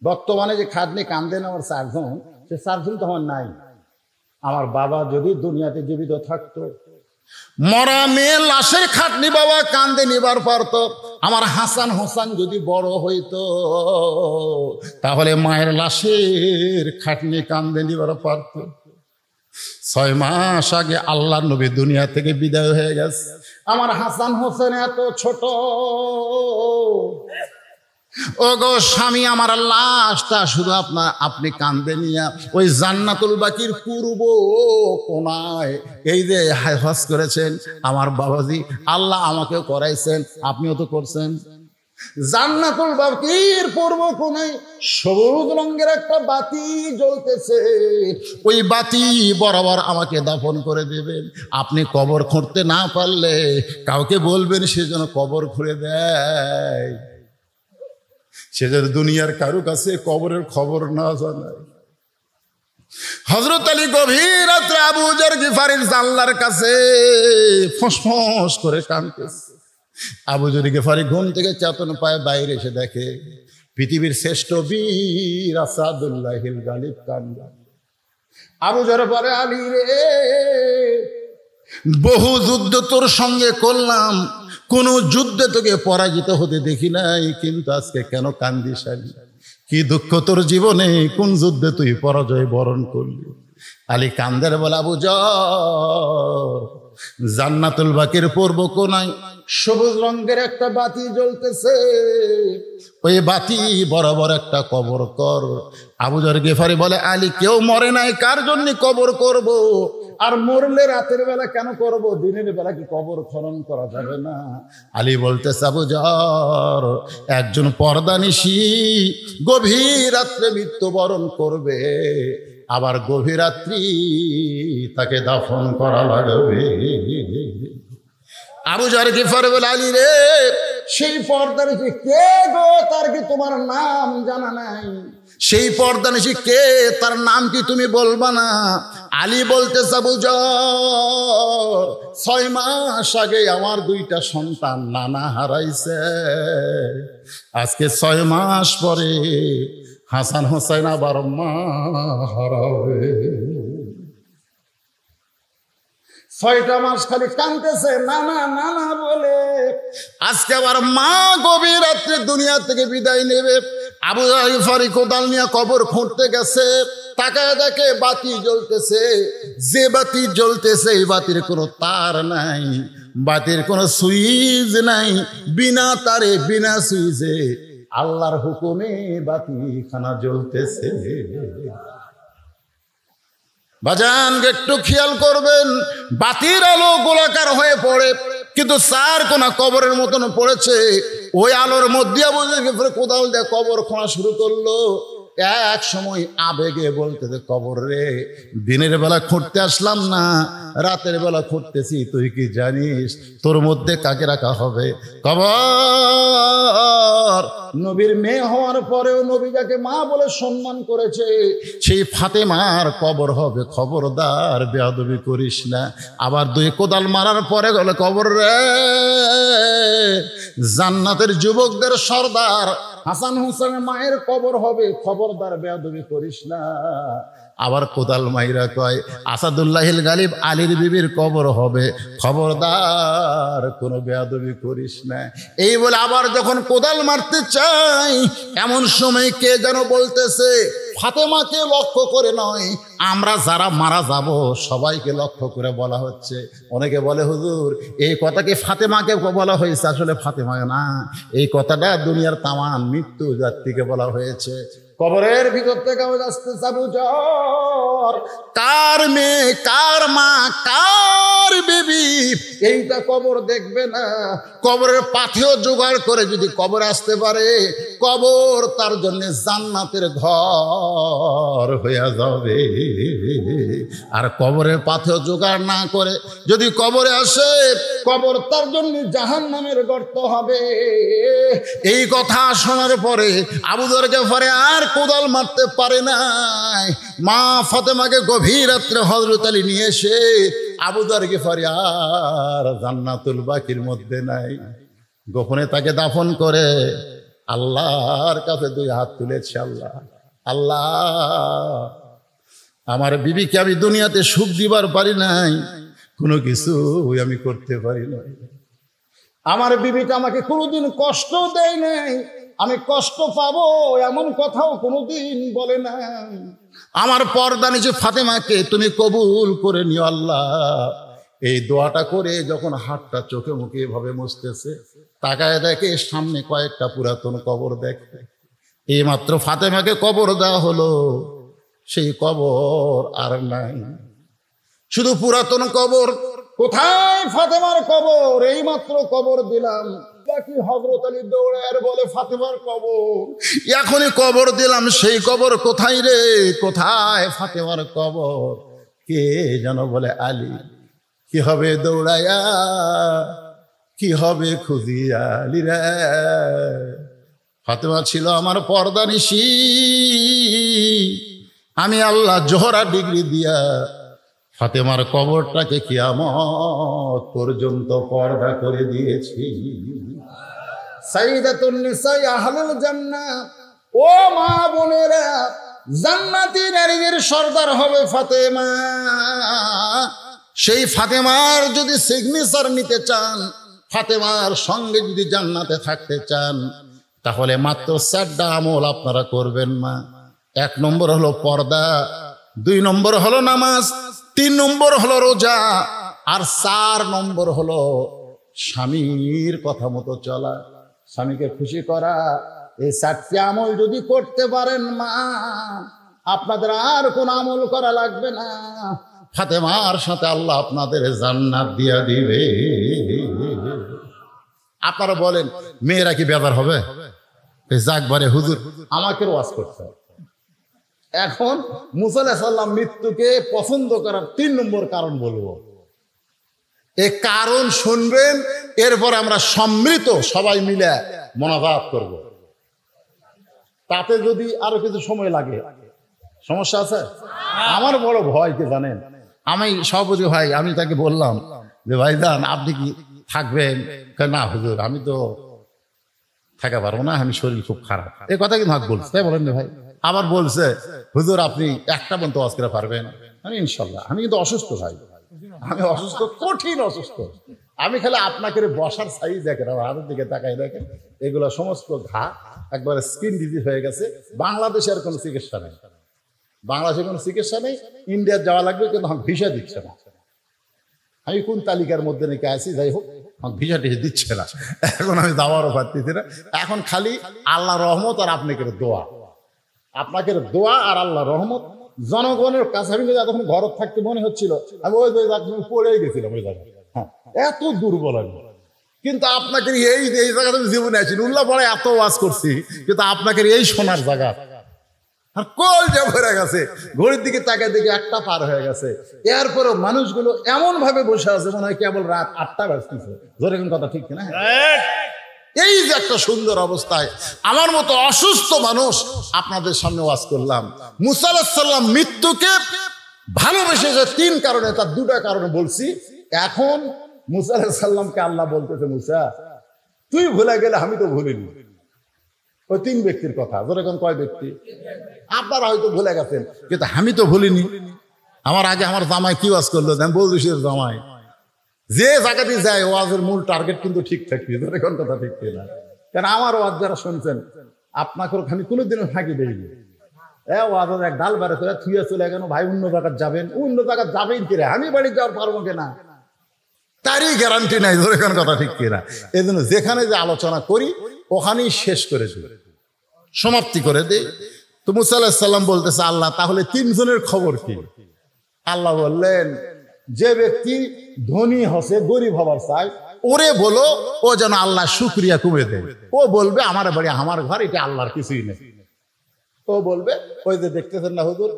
বর্তমানে যে খাটনি কান্দে নেওয়ার 4 জন, সে 4 জন তো আমার নাই। আমার বাবা যদি দুনিয়াতে জীবিত থাকতো, মরা মেয়ে লাশের খাটনি বাবা কান্দে নিবার পারত। আমার হাসান হোসেন যদি বড় হইতো তাহলে মায়ের লাশের খাটনি কান্দে নিবার পারত। 6 মাস আগে আল্লাহর নবী দুনিয়া থেকে বিদায় হয়ে গেছে। আমার হাসান হোসেন এত ছোট, ও গো স্বামী, আমার লাশটা শুধু আপনি কান্দে নিয়া ওই জান্নাতুল বাকির পূর্ব কোনায় এই যে হজ করেছেন আমার বাবাজি, আল্লাহ আমাকেও করাইছেন, আপনিও তো করছেন। জান্নাতুল বাকির পূর্ব কোনায় সবুজ রঙের একটা বাতি জ্বলতেছে, ওই বাতি বরাবর আমাকে দাফন করে দেবেন। আপনি কবর খুঁড়তে না পারলে কাউকে বলবেন সে যেন কবর খুঁড়ে দেয়, সে যেন দুনিয়ার কারো কাছে কবরের খবর না জানায়। হযরত আলী গভীর রাত্রে আবু যর গিফারির জানলার কাছে ফসফস করে কাঁদতেছে। আবু যর গিফারি ঘুম থেকে চেতন পায়, বাইরে এসে দেখে পৃথিবীর শ্রেষ্ঠ বীর আসাদুল্লাহিল গালিব কান্দা। আবু যর বলে, আলী রে, বহু যুদ্ধ তোর সঙ্গে করলাম, কোন যুদ্ধে তোকে পরাজিত হতে দেখি নাই, কিন্তু আজকে কেন কান্দিস? আলী, কি দুঃখ তোর জীবনে? কোন যুদ্ধে তুই পরাজয় বরণ করলি? আলী কান্দের বলে, আবু যর, জান্নাতুল বাকির পূর্ব কোনায় সবুজ রঙের একটা বাতি জ্বলতেছে, ওই বাতি বরাবর একটা কবর কর। আবু যর গিফারি বলে, আলী, কেউ মরে নাই, কার জন্য কবর করব? আর মরলে রাতের বেলা কেন করব? দিনের বেলা কি কবর খনন করা যাবে না? আলী বলতেছে, আবু যর, একজন পর্দানিশী গভীর রাত্রে মৃত্যুবরণ করবে, আবার গভীর রাত্রি তাকে দাফন করা লাগবে। আবু যর গিফারি বলে, আলী রে, সেই পর্দানিশী কে গো? তার কি তোমার নাম জানা নাই? সেই পর্দানিশী কে? তার নাম কি তুমি বলবা না? আলী বলতেছে, আবু যর, 6 মাস আগে আমার 2টা সন্তান নানা হারাইছে, আজকে 6 মাস পরে হাসান হোসেন আবার মা হারাবে। 6টা মাস খালি কাঁদতেছে নানা নানা বলে, আজকে আবার মা গভীর রাত্রে দুনিয়া থেকে বিদায় নেবে। আবু যর গিফারি কোদাল নিয়ে কবর খুঁড়তে গেছে, তাকায় দেখে বাতি জ্বলতেছে। যে বাতি জ্বলতেছে এই বাতির কোনো তার নাই, বাতির কোনো সুইচ নাই, বিনা তারে বিনা সুইচে আল্লাহর হুকুমে বাতিখানা জ্বলতেছে। বাজান, একটু খেয়াল করবেন, বাতির আলো গোলাকার হয়ে পড়ে, কিন্তু 4 কোনা কবরের মতন পড়েছে। ওই আলোর মধ্যে আবু যর গিফারি কোদাল দিয়ে কবর খোঁড়া শুরু করলো। এক সময় আবেগে বলতেছে, কবর রে, দিনের বেলা খুঁড়তে আসলাম না, রাতের বেলা খুঁড়তেছি, তুই কি জানিস তোর মধ্যে কাকে রাখা হবে? কবর। নবীর মেয়ে হওয়ার পরেও নবী যাকে মা বলে সম্মান করেছে সেই ফাতেমার কবর হবে। খবরদার বেয়াদবি করিস না। আবার 2 কোদাল মারার পরে গেলে, কবর রে, জান্নাতের যুবকদের সর্দার হাসান হোসেনের মায়ের কবর হবে, খবরদার বেয়াদবি করিস না। আবার কোদাল মাইরা কয়, আসাদুল্লাহিল গালিব আলীর বিবির কবর হবে, খবরদার কোনো বেয়াদবি করিস না। এই বলে আবার যখন কোদাল মারতে চাই, এমন সময় কে যেন বলতেছে, ফাতেমাকে লক্ষ্য করে নয়, আমরা যারা মারা যাব সবাইকে লক্ষ্য করে বলা হচ্ছে। অনেকে বলে হুজুর এই কথা কি ফাতেমাকে বলা হয়েছে? আসলে ফাতেমা না, এই কথাটা দুনিয়ার তামাম মৃত্যু জাতিকে বলা হয়েছে। কবরের ভিতর থেকে আওয়াজ আসতেছে, আবু যর কার মেয়ে, কার মা, কার বেবি, এইটা কবর দেখবে না। কবরের পাথেও জোগাড় করে যদি কবর আসতে পারে, কবর তার জন্য জান্নাতের ঘর হয়ে যাবে। আর কবরের পাথেও জোগাড় না করে যদি কবরে আসে, কবর তার জন্য জাহান্নামের গর্ত হবে। এই কথা শোনার পরে আবু যর গিফারি আর কোদাল মারতে পারে নাই। মা ফাতেমাকে গভীর রাত্রে হযরত আলী নিয়ে এসে আবু যর গিফারি আর জান্নাতুল বাকির মধ্যে নাই, গোপনে তাকে দাফন করে আল্লাহর কাছে দুই হাত তুলেছে। আল্লাহ, আল্লাহ আমার বিবিকে আমি দুনিয়াতে সুখ দিবার পারি নাই, কোনো কিছু আমি করতে পারি নাই। আমার বিবিটা আমাকে কোনোদিন কষ্ট দেয় নাই, আমি কষ্ট পাবো এমন কথাও কোনোদিন বলে না। আমার পর্দা নিচে ফাতেমাকে তুমি কবুল করে নিও আল্লাহ। এই দোয়াটা করে যখন হাতটা চোখে মুখে এভাবে মুছতেছে, তাকায় দেখে সামনে কয়েকটা পুরাতন কবর দেখে। এই মাত্র ফাতেমাকে কবর দেওয়া হলো, সেই কবর আর নাই, শুধু পুরাতন কবর। কোথায় ফাতেমার কবর? এই মাত্র কবর দিলাম। কি হযরত আলী দৌড়ায় বলে ফাতেমার কবর, এখনই কবর দিলাম, সেই কবর কোথায় রে? কোথায় ফাতেমার কবর? কে যেন বলে আলী। কি হবে দৌড়াইয়া, কি হবে খুঁজিয়া আলী রে? ফাতেমা ছিল আমার পর্দা নিশি, আমি আল্লাহ জোহরা ডিগ্রি দিয়া ফাতেমার কবরটাকে কিয়ামত পর্যন্ত পর্দা করে দিয়েছি। সাইয়্যিদাতুন নিসা আহলুল জান্নাহ, ও মা বোনেরা, জান্নাতি নারীদের সর্দার হবে ফাতেমা। সেই ফাতেমার যদি সিগনেচার নিতে চান, ফাতেমার সঙ্গে যদি জান্নাতে থাকতে চান, তাহলে মাত্র 4টা আমল আপনারা করবেন মা। 1 নম্বর হলো পর্দা, 2 নম্বর হলো নামাজ, 3 নম্বর হলো রোজা, আর 4 নম্বর হলো স্বামীর কথা মতো চলা, স্বামীকে খুশি করা। এই 4টি আমল যদি করতে পারেন মা, আপনাদের আর কোন আমল করা লাগবে না। ফাতেমার সাথে আল্লাহ আপনাদের জান্নাত দিয়া দিবে। আপনারা বলেন মেয়েরা কি বেজার হবে? যাকবারে হুজুর আমাকে ওয়াজ করতে হবে। এখন মুসা আলাইহিস সালাম মৃত্যুকে পছন্দ করার 3 নম্বর কারণ বলবো। এই কারণ শুনবেন, এরপর আমরা সম্মিলিত সবাই মিলে মোনাজাত করব। তাতে যদি আরো কিছু সময় লাগে, সমস্যা আছে? আমার বড় ভয় কি জানেন, আমি সভাপতি ভাই, আমি তাকে বললাম যে ভাইজান আপনি কি থাকবেন? না হুজুর আমি তো থাকা পারবো না, আমি শরীর খুব খারাপ। এই কথা কিন্তু হাক বলছে, তাই বলেন না ভাই? আবার বলছে হুজুর আপনি 1টা পর্যন্ত ওয়াজ করে পারবেন? আমি ইনশাল্লাহ। আমি কিন্তু অসুস্থ ভাই, আমি অসুস্থ, কঠিন অসুস্থ। আমি খালি আপনাকে বসার সাইজ দেখেন, হাতের দিকে তাকাই দেখেন, এগুলো সমস্ত ঘা একবারে স্কিন ডিজিজ হয়ে গেছে। বাংলাদেশে আর কোনো চিকিৎসা নেই, বাংলাদেশে কোনো চিকিৎসা নেই। ইন্ডিয়া যাওয়া লাগবে, কিন্তু আমাকে ভিসা দিচ্ছে না। আমি কোন তালিকার মধ্যে নাকি আছি, যাই হোক আমাকে ভিসা টিসা দিচ্ছে না। এখন আমি যাওয়ারও পারতেছি না। এখন খালি আল্লাহ রহমত আর আপনাকে দোয়া, আপনাকে দোয়া আর আল্লাহ রহমত। জনগণের কাছে আমি যখন ঘর থাকতে মনে হচ্ছিল আমি ওই পড়েই গেছিলাম ওই জায়গায়। হ্যাঁ, এত দুর্বল আমি। কিন্তু আপনাকে এই জায়গাতে আমি জীবনে আছি, উল্লাহ পড়ে এত ওয়াজ করছি, কিন্তু আপনাকে এই সোনার জায়গা আর কল যে ভরে গেছে। ঘড়ির দিকে তাকায় দেখে 1টা পার হয়ে গেছে। এরপরও মানুষগুলো এমন ভাবে বসে আছে মনে হয় কেবল রাত 8টা বাজতেছে। ধরে কোন কথা ঠিক কিনা? এই যে একটা সুন্দর অবস্থায় আমার মতো অসুস্থ মানুষ আপনাদের সামনে ওয়াজ করলাম। মুসা আলাইহিস সালাম মৃত্যুকে ভালোবেসেছে 3 কারণে, তার 2টা কারণে বলছি। এখন মুসা আলাইহিস সালামকে আল্লাহ বলতেছে, মুসা তুই ভুলে গেলে আমি তো ভুলিনি। ওই 3 ব্যক্তির কথা। ধরে কোন কয় ব্যক্তি? আপনারা হয়তো ভুলে গেছেন, কিন্তু আমি তো ভুলিনি। আমার আগে আমার জামাই কি ওয়াজ করলো, আমি বলছি জামাই যে জায়গাতে যায় ওয়াজের মূল টার্গেট কিন্তু ঠিক থাকবে। ধরে কোন কথা ঠিক কিনা? কারণ আমার ওয়াজ যারা শুনছেন, আপনাকে আমি কোনোদিনও ফাঁকি দেইনি। এক ডাল বেড়ে করে থুয়ে চলে গেল, ভাই অন্য জায়গায় যাবেন, অন্য জায়গায় যাবেন কিরে, আমি বাড়ি যাওয়ার পারবো কিনা, তারই গ্যারান্টি নাই। ধরে কোন কথা ঠিক কিনা? এই জন্য যেখানে যে আলোচনা করি ওখানেই শেষ করে দিই, সমাপ্তি করে দিই। তো মুসা আলাইহিস সালাম বলতেছে, আল্লাহ তাহলে তিনজনের খবর কি? আল্লাহ বললেন, যে ব্যক্তি ধনী হসে গরিব হবার চায় ওরে বলো ও যেন আল্লাহ শুকরিয়া কমে দেয়। ও বলবে আমার বাড়ি আমার ঘর, এটা আল্লাহর কিছুই নেই। ও বলবে ওই যে দেখতেছেন না হুজুর,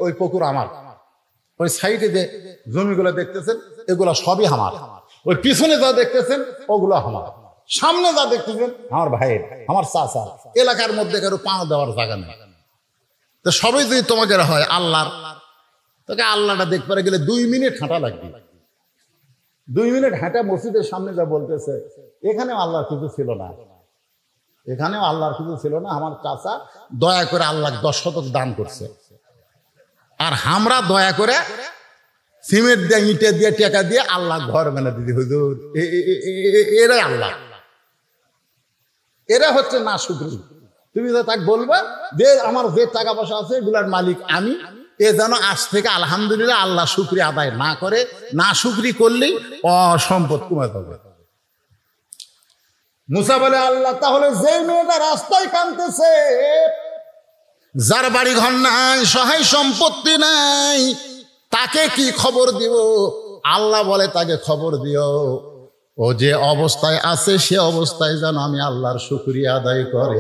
ওই পুকুর আমার, ওই সাইডে যে জমিগুলো দেখতেছেন এগুলো সবই আমার, ওই পিছনে যা দেখতেছেন ওগুলো আমার, সামনে যা দেখতেছেন আমার ভাইয়ের, আমার চাচা, এলাকার মধ্যে কারো পাও দেওয়ার জায়গা নেই। তো সবই যদি তোমাকে হয় আল্লাহর, তোকে আল্লাহটা দেখতে গেলে 2 মিনিট হাঁটা লাগবে। 2 মিনিট হাঁটা মসজিদের সামনে যা বলতেছে এখানেও আল্লাহর কিছু ছিল না, এখানেও আল্লাহর কিছু ছিল না, আমার চাচা দয়া করে আল্লাহ 10 শতক দান করছে, আর আমরা দয়া করে সিমেন্ট দিয়ে ইটে দিয়ে টাকা দিয়ে আল্লাহ ঘর বানা দিদি। হুজুর এরাই আল্লাহ, এরা হচ্ছে না শুকরি। তুমি তো তাকে বলবা যে আমার যে টাকা পয়সা আছে এগুলার মালিক আমি, এ যেন আজ থেকে আলহামদুলিল্লাহ আল্লাহ শুকরি আদায় না করে, না শুকরি করলেই অসম্পদ কমে যাবে। মুসা বলে, আল্লাহ তাহলে যে মেয়েটা রাস্তায় কাঁদতেছে, যার বাড়ি ঘর নাই, সহায় সম্পত্তি নাই, তাকে কি খবর দিব? আল্লাহ বলে তাকে খবর দিও, ও যে অবস্থায় আছে সে অবস্থায় যেন আমি আল্লাহর শুকরিয়া আদায় করে।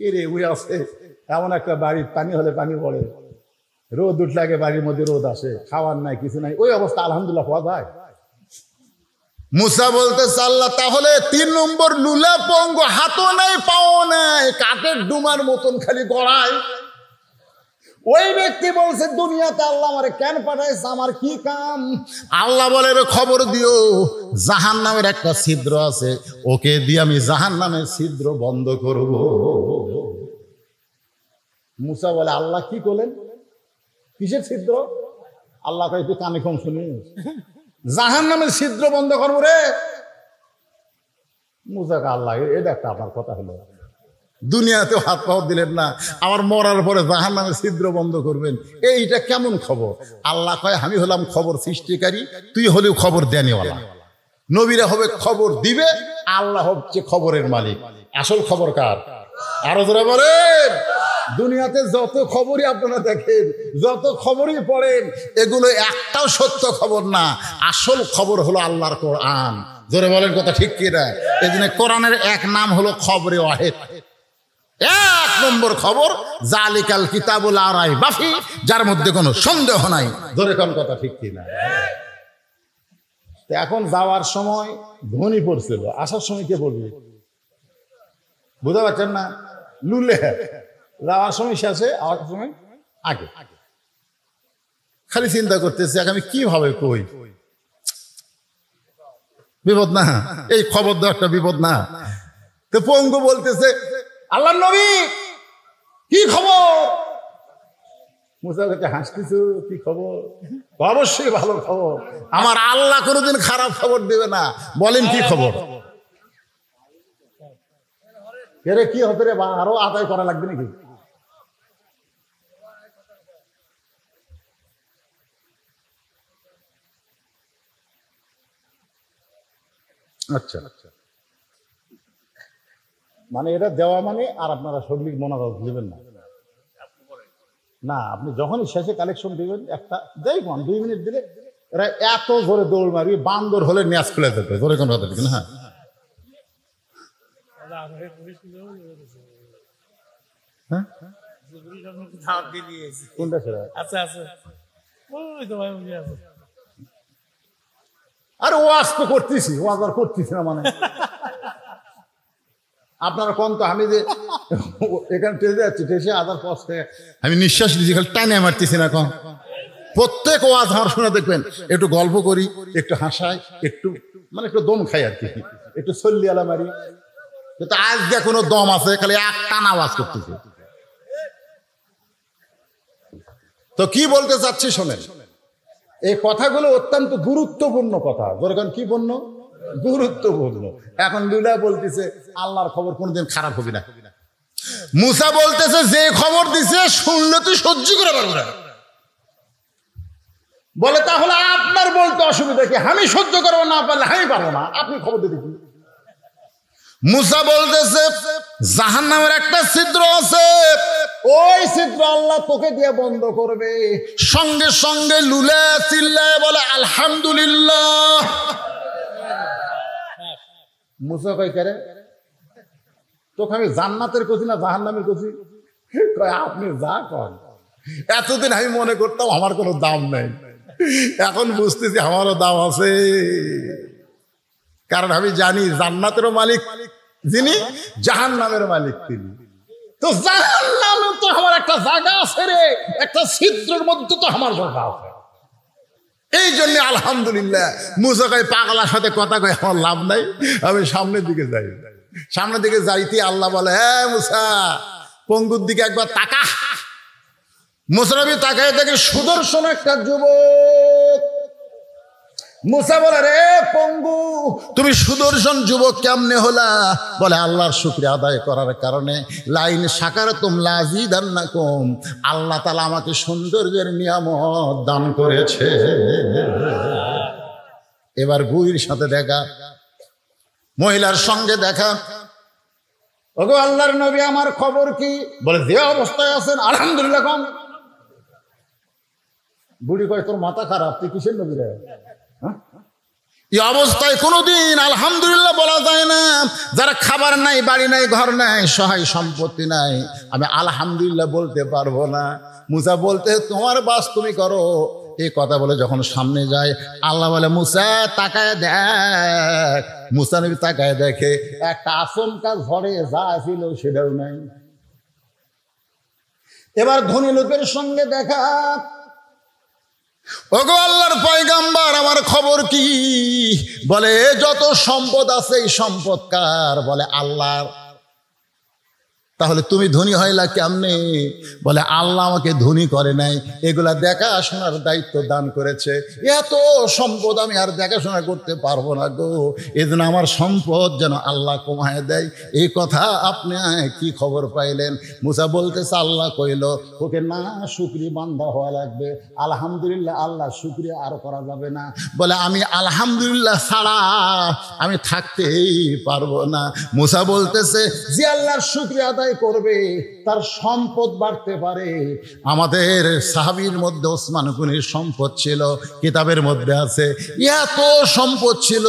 কে রে ওই আছে এমন একটা বাড়ির পানি হলে পানি পড়ে, রোদ উঠলে আগে বাড়ির মধ্যে রোদ আসে, খাওয়ার নাই কিছু নাই, ওই অবস্থা আলহামদুলিল্লাহ পাওয়া যায়? মুসা বলতেছে, আল্লাহ তাহলে 3 নম্বর লুলা পঙ্গ, হাতও নাই পাও নাই, কাঠের ডুমার মতন খালি গড়ায়, ওই ব্যক্তি বলছে দুনিয়াতে আল্লাহ আমারে কেন পাঠাইছে, আমার কি কাম? আল্লাহ বলে খবর দিও, জাহান্নামের একটা ছিদ্র আছে, ওকে দিয়ে আমি জাহান্নামের ছিদ্র বন্ধ করব। মুসা বলে, আল্লাহ কি করলেন? কিসের ছিদ্র? আল্লাহ কয় তুই কানে কম শুনি, জাহান্নামের ছিদ্র বন্ধ করবো রে। মুসাকে আল্লাহ এটা একটা আমার কথা হলো, দুনিয়াতেও হাত পাও দিলেন না, আবার মরার পরে জাহান্নামের ছিদ্র বন্ধ করবেন, এইটা কেমন খবর? আল্লাহ কয় আমি হলাম খবর সৃষ্টিকারী, তুই হলেও খবর দেনেওয়ালা। নবীরা হবে খবর দিবে, আল্লাহ হচ্ছে খবরের মালিক। আসল খবর কার? আরো জোরে বলেন। দুনিয়াতে যত খবরই আপনারা দেখেন, যত খবরই পড়েন, এগুলো একটাও সত্য খবর না, আসল খবর হলো আল্লাহর কোরআন। জোরে বলেন কথা ঠিক কিনা? এই জন্য কোরআনের এক নাম হলো খবরে ওয়াহিদ। 1 নম্বর খবর জালিকাল কিতাবুল লা রাইবা ফি, যার মধ্যে কোনো সন্দেহ নাই। জোরে কোন কথা ঠিক কিনা? এখন যাওয়ার সময় ধনী পড়ছিল, আসার সময় কে পড়বে? বুঝতে পারছেন না? লুলে যাওয়ার সময় শেষে, আসার সময় আগে। খালি চিন্তা করতেছে আমি কিভাবে কই, বিপদ না? এই খবর দেওয়া একটা বিপদ না? তো পঙ্গু বলতেছে, আল্লাহর নবী কি খবর? মুসা কাছে হাসতেছো, কি খবর? অবশ্যই ভালো খবর, আমার আল্লাহ কোনোদিন খারাপ খবর দেবে না। বলেন কি খবর? এরে কি হতে রে, আরো আদায় করা লাগবে নাকি? আচ্ছা, মানে এটা দেওয়া মানে, আর আপনারা সঠিক মনোভাব দিবেন না, না আপনি যখনই শেষে কালেকশন দিবেন একটা দেখুন 2 মিনিট দিলে এরা এত জোরে দৌড় মারবি, বান্দর হলে ন্যাস খুলে দেবে। জোরে কোন কথা ঠিক না? হ্যাঁ, কোনটা সেরা? আরে ওয়াজ তো করতেছি, ওয়াজ আর করতেছি না মানে আপনারা কোন তো, আমি যে এখানে টেসে যাচ্ছি, টেসে আদার পথে আমি নিঃশ্বাস নিচ্ছি, খালি টানে মারতেছি না। এখন প্রত্যেক ওয়াজ আমার শুনে দেখবেন একটু গল্প করি, একটু হাসাই, একটু মানে একটু দম খাই আর কি, একটু সল্লিয়ালা মারি, কিন্তু আজ যে কোনো দম আছে, খালি এক টানা আওয়াজ করতেছে। তো কি বলতে চাচ্ছি শোনেন, এই কথাগুলো অত্যন্ত গুরুত্বপূর্ণ কথা। যেরকম কি পূর্ণ? গুরুত্বপূর্ণ। এখন লুলা বলতেছে আল্লাহর খবর কোনোদিন খারাপ হবে না, মুসা বলতেছে যে খবর দিছে শুনলে তুই সহ্য করে পারবো না। বলে তাহলে আপনার বলতে অসুবিধা কি, আমি সহ্য করবো না পারলে আমি পারবো না, আপনি খবর দিতে কি? মুসা বলতেছে জাহান্নামের একটা ছিদ্র আছে, ওই ছিদ্র আল্লাহ তোকে দিয়ে বন্ধ করবে। সঙ্গে সঙ্গে লুলে চিল্লায় বলে আলহামদুলিল্লাহ। মুসা কই করে তোকে আমি জান্নাতের কছি না জাহান্নামের কছি? আপনি যা কর। এতদিন আমি মনে করতাম আমার কোনো দাম নেই, এখন বুঝতেছি আমারও দাম আছে। কারণ আমি জানি জান্নাতেরও মালিক যিনি, জাহান্নামের মালিক তিনি। তো জাহান্নামে তো আমার একটা জায়গা আছে রে, একটা ছিদ্রের মধ্যে তো আমার জায়গা আছে। এই জন্য আলহামদুলিল্লাহ। মুসা কয় পাগলার সাথে কথা কয় আমার লাভ নাই, আমি সামনের দিকে যাই। সামনের দিকে যাইতে আল্লাহ বলে হ্যাঁ মুসা পঙ্গুর দিকে একবার তাকা। মুসা নবী তাকায় দেখে সুদর্শন একটা যুবক। মুসা বলে রে পঙ্গু তুমি সুদর্শন যুবক কেমনে হলা? বলে আল্লাহর শুকরিয়া আদায় করার কারণে। লাইন শাকারতুম লাযীদান্নাকুম, আল্লাহ তাআলা আমাকে সৌন্দর্যের নিয়ামত দান করেছে। এবার বুড়ির সাথে দেখা, মহিলার সঙ্গে দেখা। ওগো আল্লাহর নবী আমার খবর কি? বলে যে অবস্থায় আছেন আলহামদুলিল্লাহ কম। বুড়ি কয় তোর মাথা খারাপ, তুই কিসের নবী রে? এই অবস্থায় কোনোদিন আলহামদুলিল্লাহ বলা যায় না। যারা খাবার নাই, বাড়ি নাই, ঘর নাই, সহায় সম্পত্তি নাই, আমি আলহামদুলিল্লাহ বলতে পারবো না। মুসা বলতে তোমার বাস তুমি করো। এই কথা বলে যখন সামনে যায় আল্লাহ বলে মুসা তাকায় দেখ। মুসা নবী তাকায় দেখে একটা আচমকা ঝড়ে যা ছিল সেটাও নাই। এবার ধনী লোকের সঙ্গে দেখা। ওগো আল্লাহর পয়গাম্বার আমার খবর কি? বলে যত সম্পদ আছে এই সম্পদ কার? বলে আল্লাহর। তাহলে তুমি ধনী হইলা কেমনে? বলে আল্লাহ আমাকে ধনী করে নাই, এগুলা দেখাশোনার দায়িত্ব দান করেছে। এত সম্পদ আমি আর দেখাশোনা করতে পারবো না গো, এজন্য আমার সম্পদ যেন আল্লাহ কমায় দেয়। এই কথা আপনি কি খবর পাইলেন? মুসা বলতেছে আল্লাহ কইল ওকে না শুকরি বান্দা হওয়া লাগবে। আলহামদুলিল্লাহ আল্লাহ শুকরিয়া আর করা যাবে না। বলে আমি আলহামদুলিল্লাহ ছাড়া আমি থাকতেই পারবো না। মুসা বলতেছে যে আল্লাহর শুকরিয়া আদায় করবে তার সম্পদ বাড়তে পারে। আমাদের সাহাবীর মধ্যে ওসমান গনির সম্পদ ছিল, কিতাবের মধ্যে আছে এত সম্পদ ছিল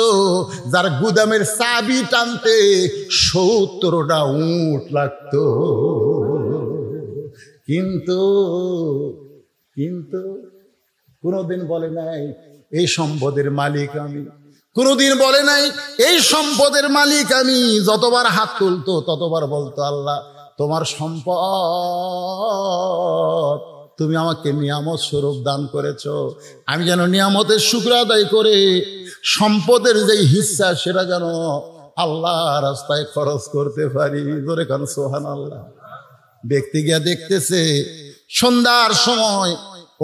যার গুদামের চাবি টানতে 70টা উট লাগতো। কিন্তু কিন্তু কোনোদিন বলে নাই এই সম্পদের মালিক আমি। কোনোদিন বলে নাই এই সম্পদের মালিক আমি। যতবার হাত তুলতো ততবার বলতো আল্লাহ তোমার সম্পদ তুমি আমাকে নিয়ামত স্বরূপ দান করেছো, আমি যেন নিয়ামতের শুকর আদায় করে সম্পদের যেই হিস্সা সেটা যেন আল্লাহ রাস্তায় খরচ করতে পারি। ধরে কারণ সুবহানাল্লাহ। ব্যক্তি গিয়া দেখতেছে সন্ধ্যার সময়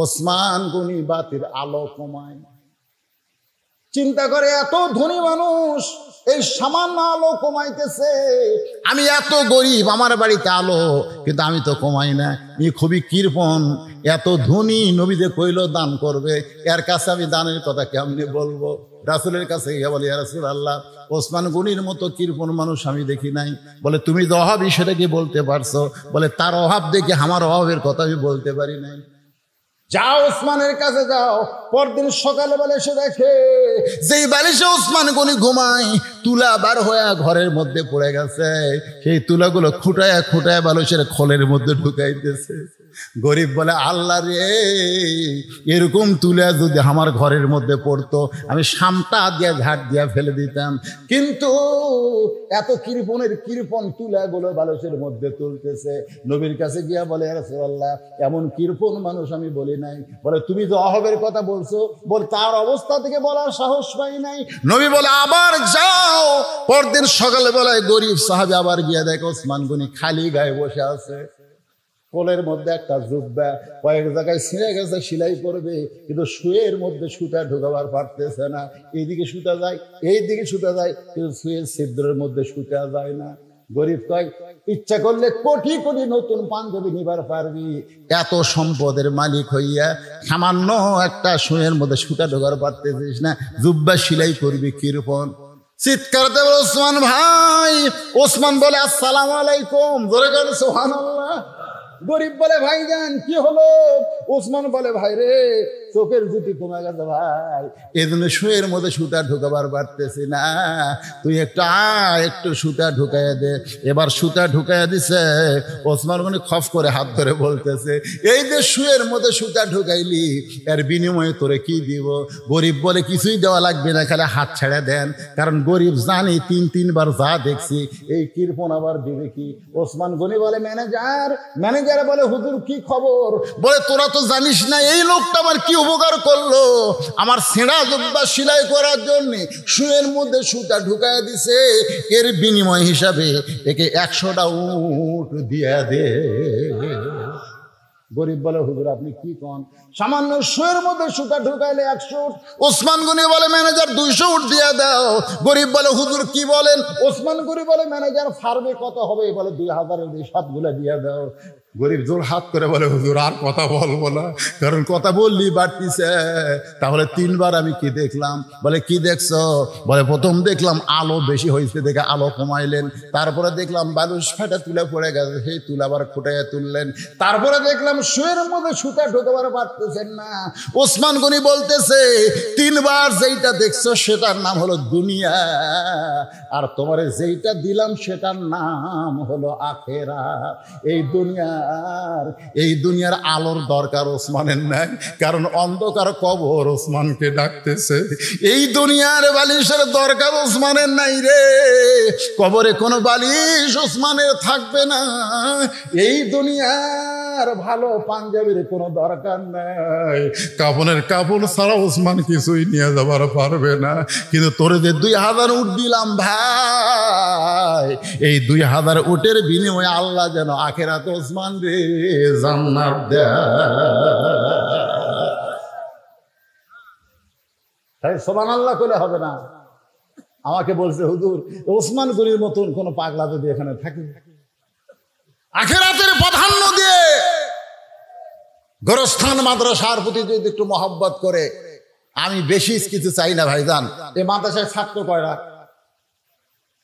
ওসমান গনি বাতির আলো কমায়। চিন্তা করে এত ধনী মানুষ এই সামান্য আলো কমাইতেছে, আমি এত গরিব আমার বাড়িতে আলো কিন্তু আমি তো কমাই না। খুবই কৃপণ, এত ধনী নবীতে কইল দান করবে, এর কাছে আমি দানের কথা কেমনে বলবো? রাসূলের কাছে গিয়ে বলে ইয়া রাসূলুল্লাহ ওসমান গনির মতো কৃপণ মানুষ আমি দেখি নাই। বলে তুমি তো অভাবী সেটা কি বলতে পারছো? বলে তার অভাব দেখে আমার অভাবের কথা আমি বলতে পারি নাই। যাও ওসমানের কাছে যাও। পরদিন সকালে বলে এসে দেখে যেই বালিশে ওসমান গনি ঘুমায় তুলা বার হয়ে ঘরের মধ্যে পড়ে গেছে। সেই তুলাগুলো খুঁটায় খুঁটায় বালিশের খোলের মধ্যে ঢুকাইতেছে। গরিব বলে আল্লাহ রে, এরকম তুলা যদি আমার ঘরের মধ্যে পড়তো আমি সামটা দিয়ে ঘাট দিয়া ফেলে দিতাম, কিন্তু এত কৃপণের কৃপণ তুলাগুলো বালিশের মধ্যে তুলতেছে। নবীর কাছে গিয়া বলে ইয়া রাসূলুল্লাহ এমন কৃপণ মানুষ আমি বলি নাই। বলে তুমি তো অভাবের কথা বলছো, বল তার অবস্থা থেকে বলার সাহস পাই নাই। নবী বলে আবার যাও। পরদিন সকালে বেলায় গরিব সাহাবী আবার গিয়া দেখে ওসমান গনি খালি গায়ে বসে আছে। কোলের মধ্যে একটা জুব্বা, কয়েক জায়গায় ছিঁড়ে গেছে, সেলাই করবে, কিন্তু শুয়ের মধ্যে সুতা ঢোকাবার পারতেছে না। এইদিকে সুতা যায়, এইদিকে সুতা যায়, কিন্তু শুয়ের ছিদ্রের মধ্যে সুতা যায় না। গরিব কয় ইচ্ছা করলে কোটি কোটি নতুন পাঞ্জাবি নিবার পারবি, এত সম্পদের মালিক হইয়া সামান্য একটা সুয়ের মধ্যে সুতা ঢোকার পারতেছিস না, জুব্বা সেলাই করবি কিরকম? চিৎকার দেবে ওসমান ভাই। ওসমান বলে আসসালামু আলাইকুম, জোরে করে সুবহানাল্লাহ। গরিব বলে ভাইজান কি হলো? ওসমান বলে ভাই রে, চোখের জুতি কমে গেছে ভাই, এই জন্য শুয়ের মধ্যে সুতা ঢুকাবার পারতেছি না, তুই একটু সুতা ঢুকাইয়া দে। এবার সুতা ঢুকাইয়া দিছে। ওসমান গনি খফ করে হাত ধরে বলতেছে, এই যে শুয়ের মধ্যে সুতা ঢুকাইলি, এর বিনিময়ে তোরে কি দিব? গরিব বলে কিছুই দেওয়া লাগবে না, খালি হাত ছেড়ে দেন। কারণ গরিব জানি তিনবার যা দেখছি, এই কৃপণ আবার দিবে কি? ওসমান গনি বলে ম্যানেজার বলে হুজুর কি খবর? বলে তোরা তো জানিস না এই লোকটা আমার কি উপকার করলো, আমার ছেঁড়া জুব্বা সেলাই করার জন্য শুয়ের মধ্যে সুতা ঢুকায় দিছে, এর বিনিময় হিসাবে একে 100টা উট দিয়ে দে। গরিব বলে হুজুর আপনি কি কন, সামান্য শুয়ের মধ্যে সুতা ঢুকাইলে 100 উট। ওসমান গনি বলে ম্যানেজার 200 উট দিয়ে দাও। গরিব বলে হুজুর কি বলেন? ওসমান গনি বলে ম্যানেজার ফার্মে কত হবে? বলে 2000-এর সবগুলো দিয়ে দাও। গরিব জোর হাত করে বলে হুজুর আর কথা বলবো না, কারণ কথা বললি বাড়তিছে। তাহলে 3বার আমি কি দেখলাম? বলে কি দেখছো? বলে প্রথম দেখলাম আলো বেশি হয়েছে দেখে আলো কমাইলেন, তারপরে দেখলাম বালুস ফাটা তুলে পড়ে গেছে, সেই তুলা আবার ফুটাইয়া তুললেন, তারপরে দেখলাম শুয়ের মধ্যে সুতা ঢোকাবার পারতেছেন না। ওসমান গনি বলতেছে 3বার যেইটা দেখছো সেটার নাম হলো দুনিয়া, আর তোমারে যেইটা দিলাম সেটার নাম হলো আখিরাত। এই দুনিয়ার আলোর দরকার ওসমানের নাই, কারণ অন্ধকার কবর ওসমানকে ডাকতেছে। এই দুনিয়ার বালিশের দরকার ওসমানের নাই রে, কবরে কোনো বালিশ ওসমানের থাকবে না। এই দুনিয়ার ভালো পাঞ্জাবির কোনো দরকার নাই, কাপনের কাপড় ছাড়া ওসমান কিছুই নিয়ে যাবার পারবে না। কিন্তু তোরে যে 2000 উট দিলাম ভাই, এই 2000 উটের বিনিময়ে আল্লাহ যেন আখিরাতে ওসমান রে জান্নাত দেয়। সুবহানাল্লাহ কইলে হবে না। আমাকে বলছে হুজুর ওসমান গনির মতন কোন পাগলা যদি এখানে থাকে, আখিরাতের প্রাধান্য দিয়ে গোরস্থান মাদ্রাসার প্রতি যদি একটু মহব্বত করে, আমি বেশি কিছু চাই না ভাইজান। এই মাদ্রাসায় ছাত্র কয়টা?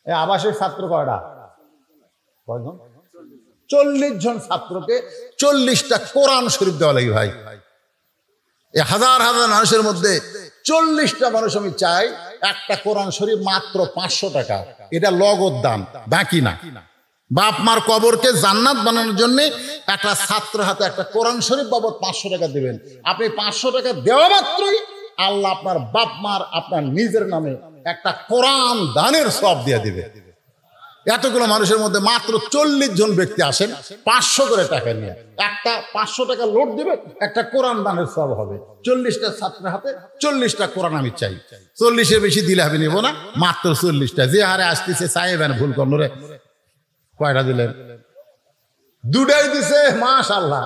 এই আবাসের ছাত্র কয়টা? কয়জন? 40 জন ছাত্রকে 40টা কোরআন শরীফ দেওয়া লাগে ভাই। এই হাজার হাজার মানুষের মধ্যে 40টা মানুষ আমি চাই একটা কোরআন শরীফ মাত্র 500 টাকা, এটা লগদ দান, বাকি না। বাপ মার কবরকে জান্নাত বানানোর জন্য একটা ছাত্র হাতে একটা কোরআন শরীফ বাবদ 500 টাকা দিবেন। আপনি 500 টাকা দেওয়া মাত্রই আল্লাহ আপনার বাপ মার আপনার নিজের নামে একটা কোরআন দানের সওয়াব দিয়ে দিবে। এতগুলো মানুষের মধ্যে মাত্র 40 জন ব্যক্তি আসেন 500 করে টাকা নিয়ে, একটা 500 টাকা লোড দিবে, একটা কোরআন দানের সওয়াব হবে। 40টা ছাত্রের হাতে 40টা কোরআন আমি চাই। 40-এর বেশি দিলে হবে নিব না, মাত্র 40টা। যে হারে আসতেছে চাইবেন ভুল করলে। কয়টা দিলেন? 2টাই দিছে, মাশাআল্লাহ।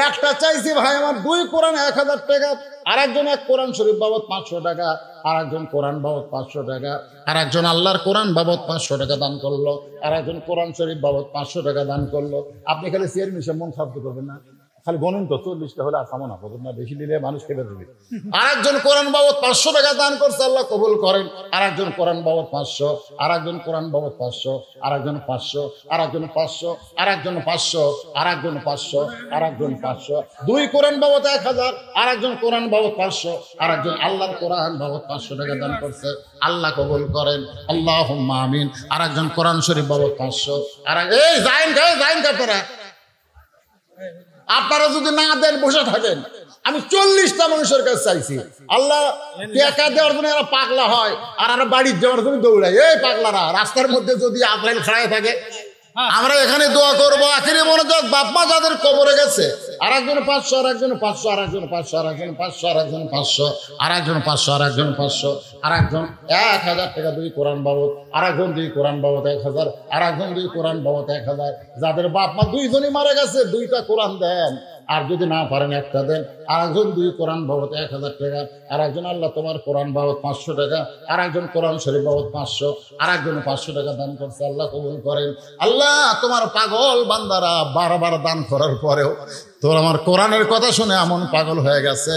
একটা চাইছি ভাই আমার 2 কোরআন 1000 টাকা, আর একজন এক কোরআন শরীফ বাবদ 500 টাকা, আর একজন কোরআন বাবদ 500 টাকা, আর একজন আল্লাহর কোরআন বাবদ 500 টাকা দান করলো, আর একজন কোরআন শরীফ বাবদ 500 টাকা দান করলো। আপনি খালি চেয়ার মিশে মন খারাপ করবেন না, খালি গণেন তো 40টা হলে আসামো না, বলবেন না বেশি দিলে মানুষ খেতে দেবে। আর একজন কোরআন বাবদ 500 টাকা দান করছে, আল্লাহ কবুল করেন। আর একজন কোরআন বাবদ 500, আর একজন কোরআন বাবদ 500, আর একজন 500, আর একজন 500, আর একজন 500, আর একজন 500, আর একজন 500, 2 কোরআন বাবদ 1000, আর একজন কোরআন বাবদ 500, আর একজন আল্লাহর কোরআন বাবদ 500 টাকা দান করছে, আল্লাহ কবুল করেন, আল্লাহুম্মা আমিন। আর একজন কোরআন শরীফ বাবদ 500, আর এই জাইন কাপড়া আপনারা যদি না দেন বসে থাকেন। আমি 40টা মানুষের কাছে চাইছি, আল্লাহ টাকা দেওয়ার জন্য এরা পাগলা হয়, আর এরা বাড়ির যাওয়ার জন্য দৌড়ায়। এই পাগলারা রাস্তার মধ্যে যদি আজরাইল খাড়ায় থাকে, আমরা এখানে দোয়া করবো আখিরে মনোযোগ, বাপ মা যাদের কবরে গেছে, আর একজন 500, আর একজন 500, আর একজন 500, আর একজন 500, আর একজন 500, আর একজন 500, আর একজন 500, আর একজন 1000 টাকা 2 কোরআন বাবদ, আর একজন 2 কোরআন বাবদ 1000, আর একজন 2 কোরআন বাবদ 1000। যাদের বাপ মা 2 জনই মারা গেছে 2টা কোরআন দেন, আর যদি না পারেন একটা দেন, আর একজন 2 কোরআন বাবদ 1000 টাকা, আর একজন আল্লাহ তোমার কোরআন বাবদ 500 টাকা, আর একজন কোরআন শরীফ বাবদ 500, আর একজন 500 টাকা দান করছে। আল্লাহ কবুল করেন। আল্লাহ তোমার পাগল বান্দারা বারবার দান করার পরেও তোর আমার কোরআনের কথা শুনে এমন পাগল হয়ে গেছে,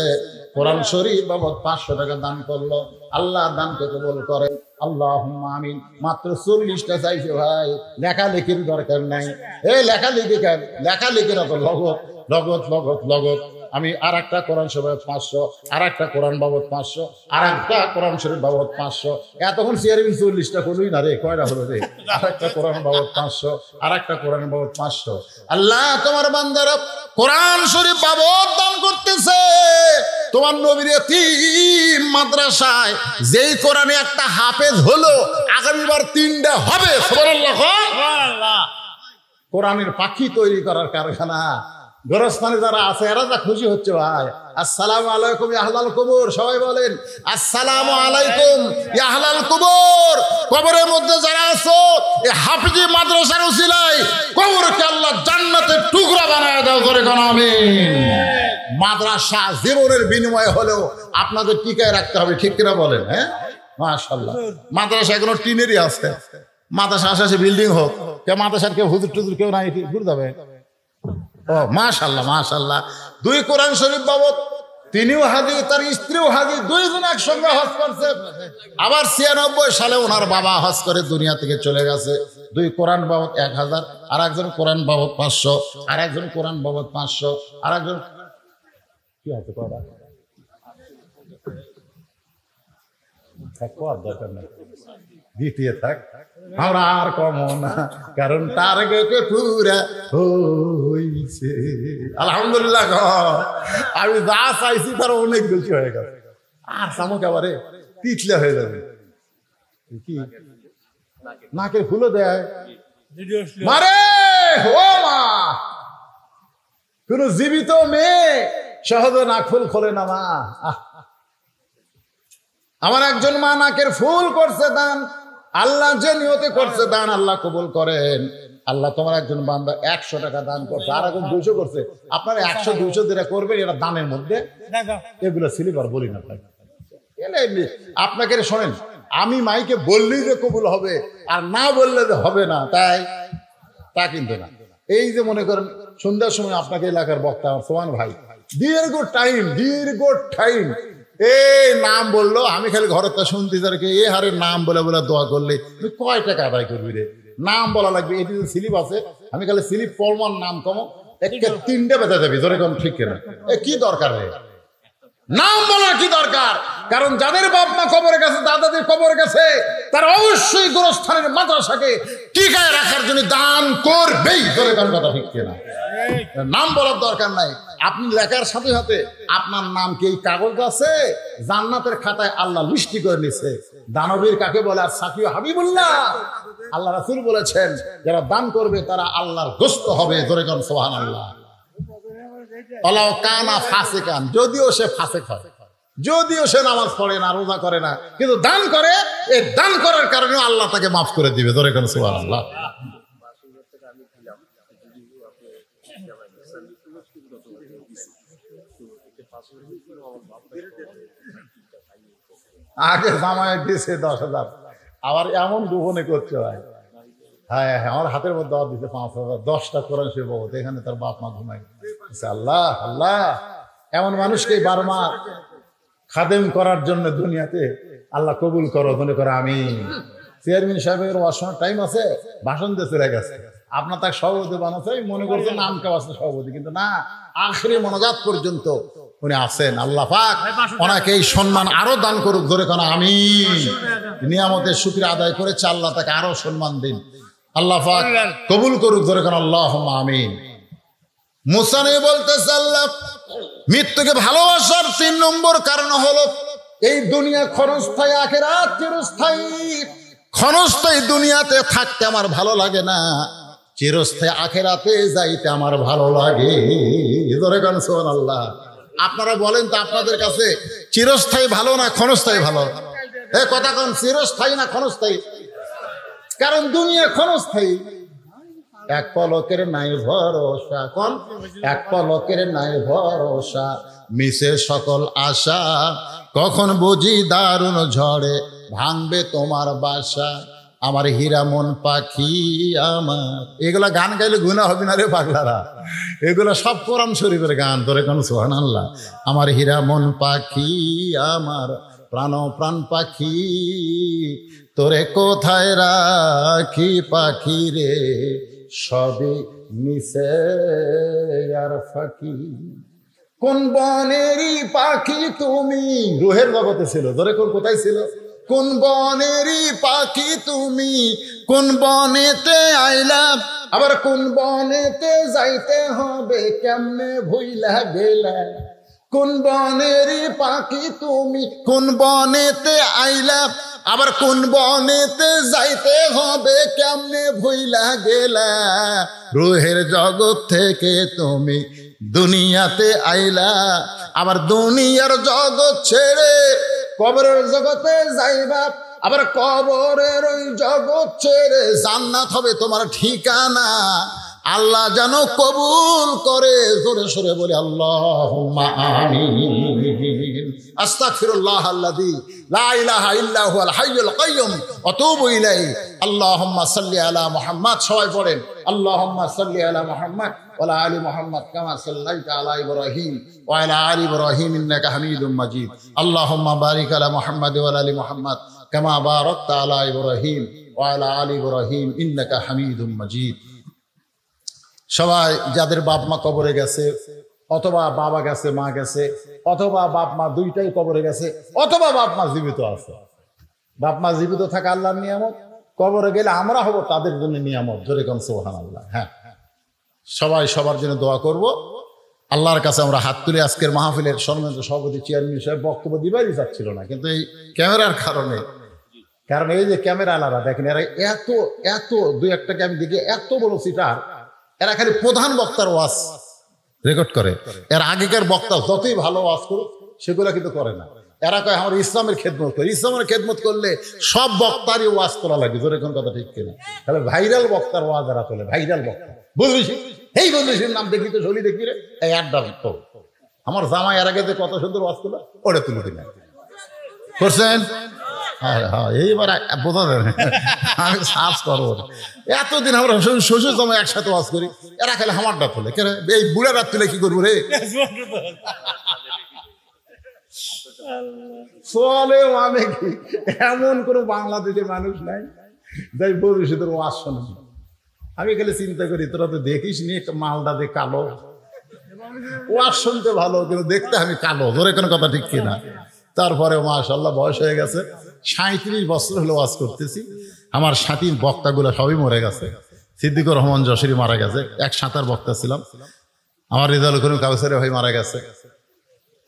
কোরআন শরীফ বাবদ 500 টাকা দান করলো। আল্লাহ দানকে কবুল করেন। আল্লাহুম্মা আমিন। মাত্র 40টা চাইছে ভাই, লেখালেখির দরকার নাই। এই লেখালেখি কেন? লেখালেখির তো লগত লগত লগত লগত। আমি আর একটা কোরআন শরীফ 500, আর একটা কোরআন বাবদ 500, আর একটা কোরআন শরীফ বাবদ 500। এতক্ষণ চেয়ারম্যান 40টা করলই না রে, কয়টা হলো রে? আর একটা কোরআন বাবদ 500, আর একটা কোরআন বাবদ 500। আল্লাহ তোমার বান্দারা কোরআন শরীফ বাবদ দান করতেছে। তোমার নবীর এতিম মাদ্রাসায় যেই কোরআনে একটা হাফেজ হলো, আগামীবার 3টা হবে। সুবহানাল্লাহ। কোরআনের পাখি তৈরি করার কারখানা। গোরস্থানে যারা আছে এরা যা খুশি হচ্ছে ভাই। আসসালামু আলাইকুম ইয়া আহলাল কুবুর। সবাই বলেন আসসালামু আলাইকুম ইয়া আহলাল কুবুর। কবরের মধ্যে যারা আছো, এই হাফিজি মাদ্রাসার উসিলায় কবরকে আল্লাহ জান্নাতের টুকরা বানায় দাও করে কোন আমিন। মাদ্রাসা জীবনের বিনিময়ে হলেও আপনাদের টিকায় রাখতে হবে, ঠিক কিনা বলেন? হ্যাঁ, মাশাআল্লাহ। মাদ্রাসা এখনো টিনেরই আছে। মাদ্রাসা আশেপাশে বিল্ডিং হোক, কেউ মাদ্রাসার কেউ হুজুর টুজুর কেউ নাই, ঘুরে যাবে। ও মাশাআল্লাহ মাশাআল্লাহ। 2 কোরআন শরীফ বাবদ, তিনিও হাজি, তার স্ত্রীও হাজি, 2 জন একসঙ্গে হজ করছে। আবার 96 সালে ওনার বাবা হজ করে দুনিয়া থেকে চলে গেছে। 2 কোরআন বাবদ 1000, আর একজন কোরআন বাবদ 500, আর একজন কোরআন বাবদ 500, আর একজন কি আছে করা দরকার নাই, দ্বিতীয় থাক। আমরা আর কম না, কারণ টার্গেটে পুরা হইছে। আলহামদুলিল্লাহ। আমি যা চাইছি তার অনেক বেশি হয়ে গেছে। আর চামক এবারে তিতলে হয়ে যাবে। কি নাকে ফুলও দেয় মারে। ও মা, কোন জীবিত মেয়ে সহজে নাক ফুল খোলে না মা। আমার একজন মা নাকের ফুল করছে দান, আল্লাহ যে নিয়তে করছে দান আল্লাহ কবুল করেন। আল্লাহ তোমার একজন বান্দা 100 টাকা দান করছে, আর একজন 200 করছে। আপনারা 100-200 যেটা করবেন এরা দানের মধ্যে, এগুলো সিলিভার বলি না ভাই। আপনাকে শোনেন, আমি মাইকে বললেই যে কবুল হবে আর না বললে যে হবে না, তাই তা কিন্তু না। এই যে মনে করেন সন্ধ্যার সময় আপনাকে এলাকার বক্তা সোমান ভাই দীর্ঘ টাইম এই নাম বললো, আমি খালি ঘরের তা শুনতে তারকে এ হারে নাম বলে বলে দোয়া করলে তুই কয় টাকা আদায় করবি রে? নাম বলা লাগবে, এটি যে স্লিপ আছে, আমি খালি স্লিপ পড়মান নাম কমো একে 3টে বেঁচে যাবি। ধরে কম ঠিক কেনা কি দরকার রে নাম বলার? কি দরকার? কারণ যাদের বাপ মা কবরের কাছে, দাদাদের কবরের কাছে, তারা অবশ্যই গোরস্থানের মাদ্রাসাকে টিকায় রাখার জন্য দান করবেই। ধরে কম কথা ঠিক কেনা? নাম বলার দরকার নাই। আপনি লেখার সাথে সাথে আপনার নাম কি এই কাগজ আছে, জান্নাতের খাতায় আল্লাহ লিস্টি করে নিছে। দানবীর কাকে বলে আর সাকিও হাবিবুল্লাহ। আল্লাহ রাসূল বলেছেন যারা দান করবে তারা আল্লাহর গোশত হবে। ধরে কম সুবহানাল্লাহ। আল্লাহ কানা ফাসিকান, যদিও সে ফাসিক হয়, যদিও সে নামাজ পড়ে না, রোজা করে না, কিন্তু দান করে, এই দান করার কারণে আল্লাহ তাকে মাফ করে দিবে। ধরে কম সুবহানাল্লাহ। আগে জামায় দিছে 10,000, আবার এমন গোপনে করতে হয়। হ্যাঁ হ্যাঁ, আমার হাতের মধ্যে দিচ্ছে 5,000, 10টা কোরআন শরীফ বাবদ। এখানে তার বাপ মা ঘুমাই। আল্লাহ আল্লাহ, এমন মানুষকে 12 মাস খাদেম করার জন্য দুনিয়াতে আল্লাহ কবুল করো। মনে করো আমি চেয়ারম্যান সাহেবের ওয়াশরুমের টাইম আছে, ভাষণ দিয়ে চলে গেছে। আপনার তাকে সভাপতি বানাচ্ছে, মনে করছেন নাম কেউ আছে সভাপতি, কিন্তু না, আখেরি মোনাজাত পর্যন্ত উনি আছেন। আল্লাহ পাক ওনাকে এই সম্মান আরো দান করুক। ধরে কেন আমি নিয়ামতের শুকরিয়া আদায় করেছে, আল্লাহ তাকে আরো সম্মান দিন। আল্লাহ পাক কবুল করুক। ধরে কেন আল্লাহুম্মা আমিন। মুসা নবী বলতেছে আল্লাহ মৃত্যুকে ভালোবাসার 3 নম্বর কারণ হলো এই দুনিয়া ক্ষণস্থায়ী, আখিরাত চিরস্থায়ী। ক্ষণস্থায়ী দুনিয়াতে থাকতে আমার ভালো লাগে না, চিরস্থায়ী আখিরাতে যাইতে আমার ভালো লাগে। ধরে কেন সুবহানাল্লাহ। আপনারা বলেন তো আপনাদের কাছে চিরস্থায়ী ভালো না ক্ষণস্থায়ী ভালো? কথা কোন, চিরস্থায়ী না ক্ষণস্থায়ী? কারণ দুনিয়া ক্ষণস্থায়ী, এক পলকের নাই ভরসা, কোন এক পলকের নাই ভরসা, মিশে সকল আশা, কখন বুঝি দারুণ ঝড়ে ভাঙবে তোমার বাসা, আমার হীরা মন পাখি আমার। এগুলা গান গাইলে গুনাহ হবে না রে পাগলারা, এগুলা সব কোরআন শরীফের গান, তোরে কোন সুবহানাল্লাহ। আমার হীরা মন পাখি আমার, প্রাণ প্রাণ পাখি, তোরে কোথায় রাখি পাখি রে, সবই মিশে আর ফাঁকি। কোন বনেরই পাখি তুমি, রুহের জগতে ছিল, ধরে কোন কোথায় ছিল? কোন বনেরই পাখি তুমি, কোন বনেতে আইলা, আবার কোন বনেতে যাইতে হবে, কেমনে ভুইলা গেলা। কোন বনেরই পাখি তুমি, কোন বনেতে আইলা, আবার কোন বনেতে যাইতে হবে, কেমনে ভুইলা গেলা। রুহের জগৎ থেকে তুমি দুনিয়াতে আইলা, আবার দুনিয়ার জগৎ ছেড়ে কবরের জগতে যাইবা, আবার কবরের ওই জগৎ ছেড়ে জান্নাত হবে তোমার ঠিকানা। আল্লাহ যেন কবুল করে, জোরে সোরে বলে আল্লাহুম্মা আমিন। আস্তাগফিরুল্লাহ আল্লাযী লা ইলাহা ইল্লা হুয়াল হাইয়ুল কাইয়্যুম ওয়া আতুবু ইলাইহি। আল্লাহুম্মা সাল্লি আলা মুহাম্মাদ, সবাই পড়েন আল্লাহুম্মা সাল্লি আলা মুহাম্মাদ ওয়া আলা আলি মুহাম্মাদ কামা সাল্লাইতা আলা ইব্রাহিম ওয়া আলা আলি ইব্রাহিম ইন্নাকা হামিদুম মাজিদ। আল্লাহুম্মা বারিক আলা মুহাম্মাদ ওয়া আলা আলি মুহাম্মাদ কামা বারাকতা আলা ইব্রাহিম ওয়া আলা আলি ইব্রাহিম ইন্নাকা হামিদুম মাজিদ। সবাই যাদের বাপ মা কবরে গেছে, অথবা বাবা গেছে, মা গেছে, অথবা বাপ মা দুইটাই কবরে গেছে, অথবা বাপ মা জীবিত আছে, বাপ মা জীবিত থাকা আল্লাহর নিয়ামত, কবরে গেলে আমরা হব তাদের জন্য নিয়ামত। জোরে কোন সুবহানাল্লাহ। হ্যাঁ, সবাই সবার জন্য দোয়া করব। আল্লাহর কাছে আমরা হাত তুলে আজকের মাহফিলের সম্মানিত সভাপতি চেয়ারম্যান সাহেব বক্তব্য দিবারই চাচ্ছিল না, কিন্তু এই ক্যামেরার কারণে, কারণ এই যে ক্যামেরা আলাদা দেখেন, এরা এত এত দুই একটাকে আমি দেখি এত বড় সিটার, এরা খালি প্রধান বক্তার ওয়াজ রেকর্ড করে। এর আগেকার বক্তা যতই ভালো ওয়াজ করুক সেগুলো কিন্তু করে না। এরা কয় আমার ইসলামের খেদমত করে। ইসলামের খেদমত করলে সব বক্তারই ওয়াজ করা লাগে, জোরে কোন কথা ঠিক কিনা? তাহলে ভাইরাল বক্তার ওয়াজ এরা তোলে, ভাইরাল বক্তা বুঝলিস, এই বুঝলিস নাম দেখি তো চলি দেখি রে, এই আড্ডা তো আমার জামাই এর আগে যে কত সুন্দর ওয়াজ করলো ওটা তুলে দিলেন করছেন। হ্যাঁ হ্যাঁ, এইবার বোঝা যাবে, আমি সার্চ করবো। এতদিন আমরা শ্বশুর জামাই একসাথে ওয়াজ করি, এরা খেলে আমারটা তোলে, কেন এই বুড়ারা তুলে কি করবো রে? চলে মানে কি, এমন কোনো বাংলাদেশের মানুষ নাই যাই ভবিষ্যতের ওয়াজ শোনে। আমি খালি চিন্তা করি, তোরা তো দেখিস নি মালটা দিয়ে কালো, ওয়াজ শুনতে ভালো কিন্তু দেখতে আমি কালো, ধরে কোনো কথা ঠিক কিনা? তারপরে মাশাআল্লাহ বয়স হয়ে গেছে, 37 বছর হলো ওয়াজ করতেছি। আমার সাথী বক্তাগুলো সবই মরে গেছে। সিদ্দিকুর রহমান যশোরী মারা গেছে, এক সাঁতার বক্তা ছিলাম। আমার রেজাউল করিম কাউসারি ভাই মারা গেছে।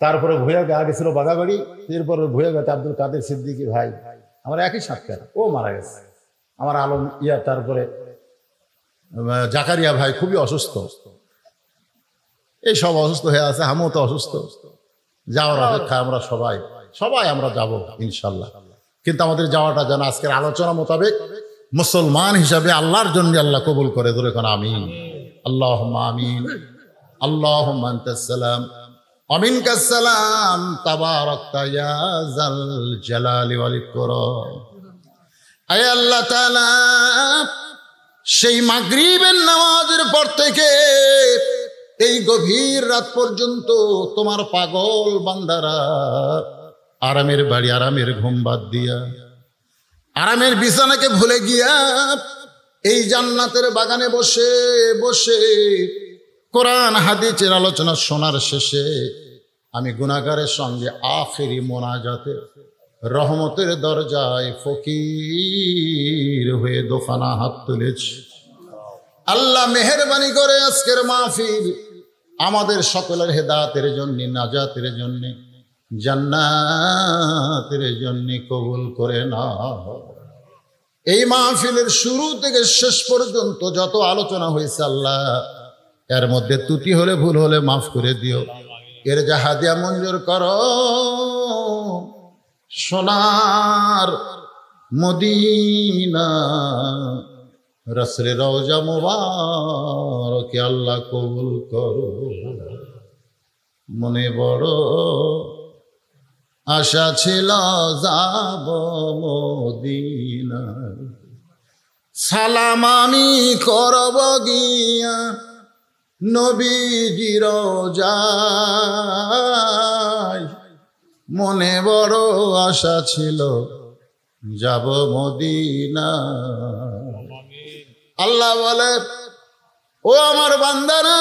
তারপরে ভুয়া গা গেছিল বাগাবাড়ি, এরপরে ভুয়া গাতে আব্দুল কাদের সিদ্দিকী ভাই, আমার একই সাক্ষাৎ, ও মারা গেছে। আমার আলম ইয়া, তারপরে জাকারিয়া ভাই খুবই অসুস্থ, এই সব অসুস্থ হয়ে আছে, আমিও তো অসুস্থ। যাওয়ার অপেক্ষা আমরা সবাই আমরা যাব ইনশাল্লাহ। কিন্তু আমাদের যাওয়াটা যেন আজকের আলোচনা মোতাবেক মুসলমান হিসাবে আল্লাহর জন্য আল্লাহ কবুল করে, ধরে কোন আমিন। আল্লাহুম্মা আমিন। আল্লাহুম্মা আনতাস সালাম ওয়া মিনকাস সালাম তাবারাকতা ইয়া যাল জালালি ওয়াল ইকরাম। আয় আল্লাহ তাআলা, সেই মাগরিবের নামাজের পর থেকে এই গভীর রাত পর্যন্ত তোমার পাগল বান্দারা আরামের বাড়ি, আরামের ঘুম বাদ দিয়া, আরামের বিছানাকে ভুলে গিয়া এই জান্নাতের বাগানে বসে বসে কোরআন হাদিসের আলোচনা শোনার শেষে আমি গুনাহগারের সঙ্গে আখেরি মোনাজাতে রহমতের দরজায় ফকির হয়ে দোকানা হাত তুলেছি। আল্লাহ মেহেরবানি করে আজকের মাহফিল আমাদের সকলের হেদায়েতের জন্য, নাজাতের জন্য, জান্নাতের জন্য কবুল করে নাও। এই মাহফিলের শুরু থেকে শেষ পর্যন্ত যত আলোচনা হয়েছে আল্লাহ, এর মধ্যে ত্রুটি হলে ভুল হলে মাফ করে দিও। এর জাহাদিয়া মঞ্জুর করো। সোনার মদিনা রসুল রওজা মুবারক আল্লাহ কবুল করো। মনে বড় আশা ছিল যাব মদিনায়, সালাম আমি করব গিয়া নবীজির রওজায়। মনে বড় আশা ছিল যাব মদিনা। আল্লাহ বলে, ও আমার বান্দারা,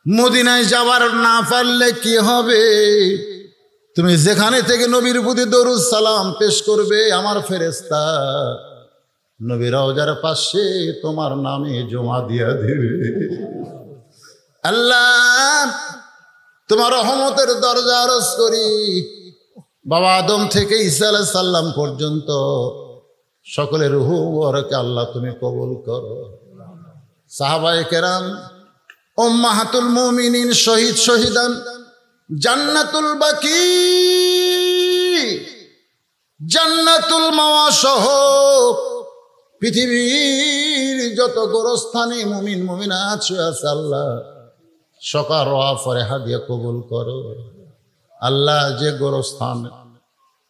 মদিনায় যাবার না পারলে কি হবে? তুমি যেখানে থেকে নবীর প্রতি দরুদ সালাম পেশ করবে, আমার ফেরেশতা নবীর রওজার পাশে তোমার নামে জমা দিয়া দেবে। আল্লাহ, তোমার রহমতের দরজা আরজ করি, বাবা আদম থেকে ঈসা আলাইহিস সালাম পর্যন্ত সকলের রূহ মুবারকে আল্লাহ তুমি কবুল করো। সাহাবায়ে কেরাম, উম্মাহাতুল মুমিনিন, শহীদ শহীদান, জান্নাতুল বাকি, জান্নাতুল মাওয়া সহ পৃথিবীর যত গোরস্থানে মুমিন মুমিনাত শুয়ে আছে, আল্লাহ সকার ওয়াফরে হাদিয়া কবুল করো। আল্লাহ, যে গোরস্থান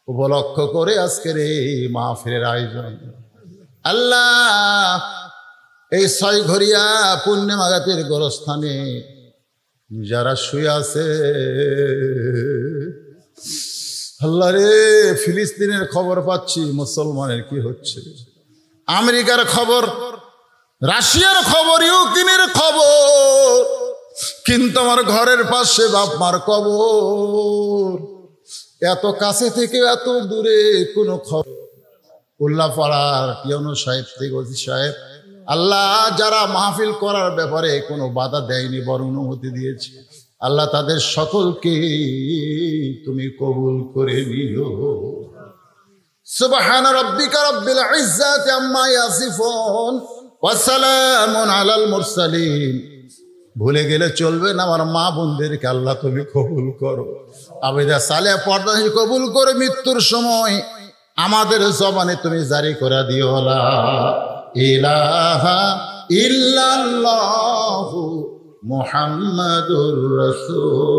উপলক্ষ করে আজকের এই মাহফিলের আয়োজন, আল্লাহ এই 6 ঘরিয়া পুণ্যমাগাতের গোরস্থানে যারা শুয়ে আছে, আল্লাহ রে, ফিলিস্তিনের খবর পাচ্ছি, মুসলমানের কি হচ্ছে, আমেরিকার খবর, রাশিয়ার খবর, ইউক্রেনের খবর, কিন্তু আমার ঘরের পাশে বাপ মার কবর। এত কাছে থেকে এত দূরে কোনো খবর। উল্লাপাড়ার পিয়নো সাহেব থেকে ওসি সাহেব, আল্লাহ যারা মাহফিল করার ব্যাপারে কোনো বাধা দেয়নি, বরং অনুমতি দিয়েছে, আল্লাহ তাদের সকলকে তুমি কবুল করে নিও। সুবহান রাব্বিকা রাব্বিল ইজ্জাতি আম্মা ইয়াসিফুন ওয়া সালামুন আলাল মুরসালিন। ভুলে গেলে চলবে না, আমার মা বোনদেরকে আল্লাহ তুমি কবুল করো। আবেদা সালেহা পর্দা কবুল করে মৃত্যুর সময় আমাদের জবানে তুমি জারি করে দিও, লা ইলাহা ইল্লাল্লাহু মুহাম্মাদুর রাসূল।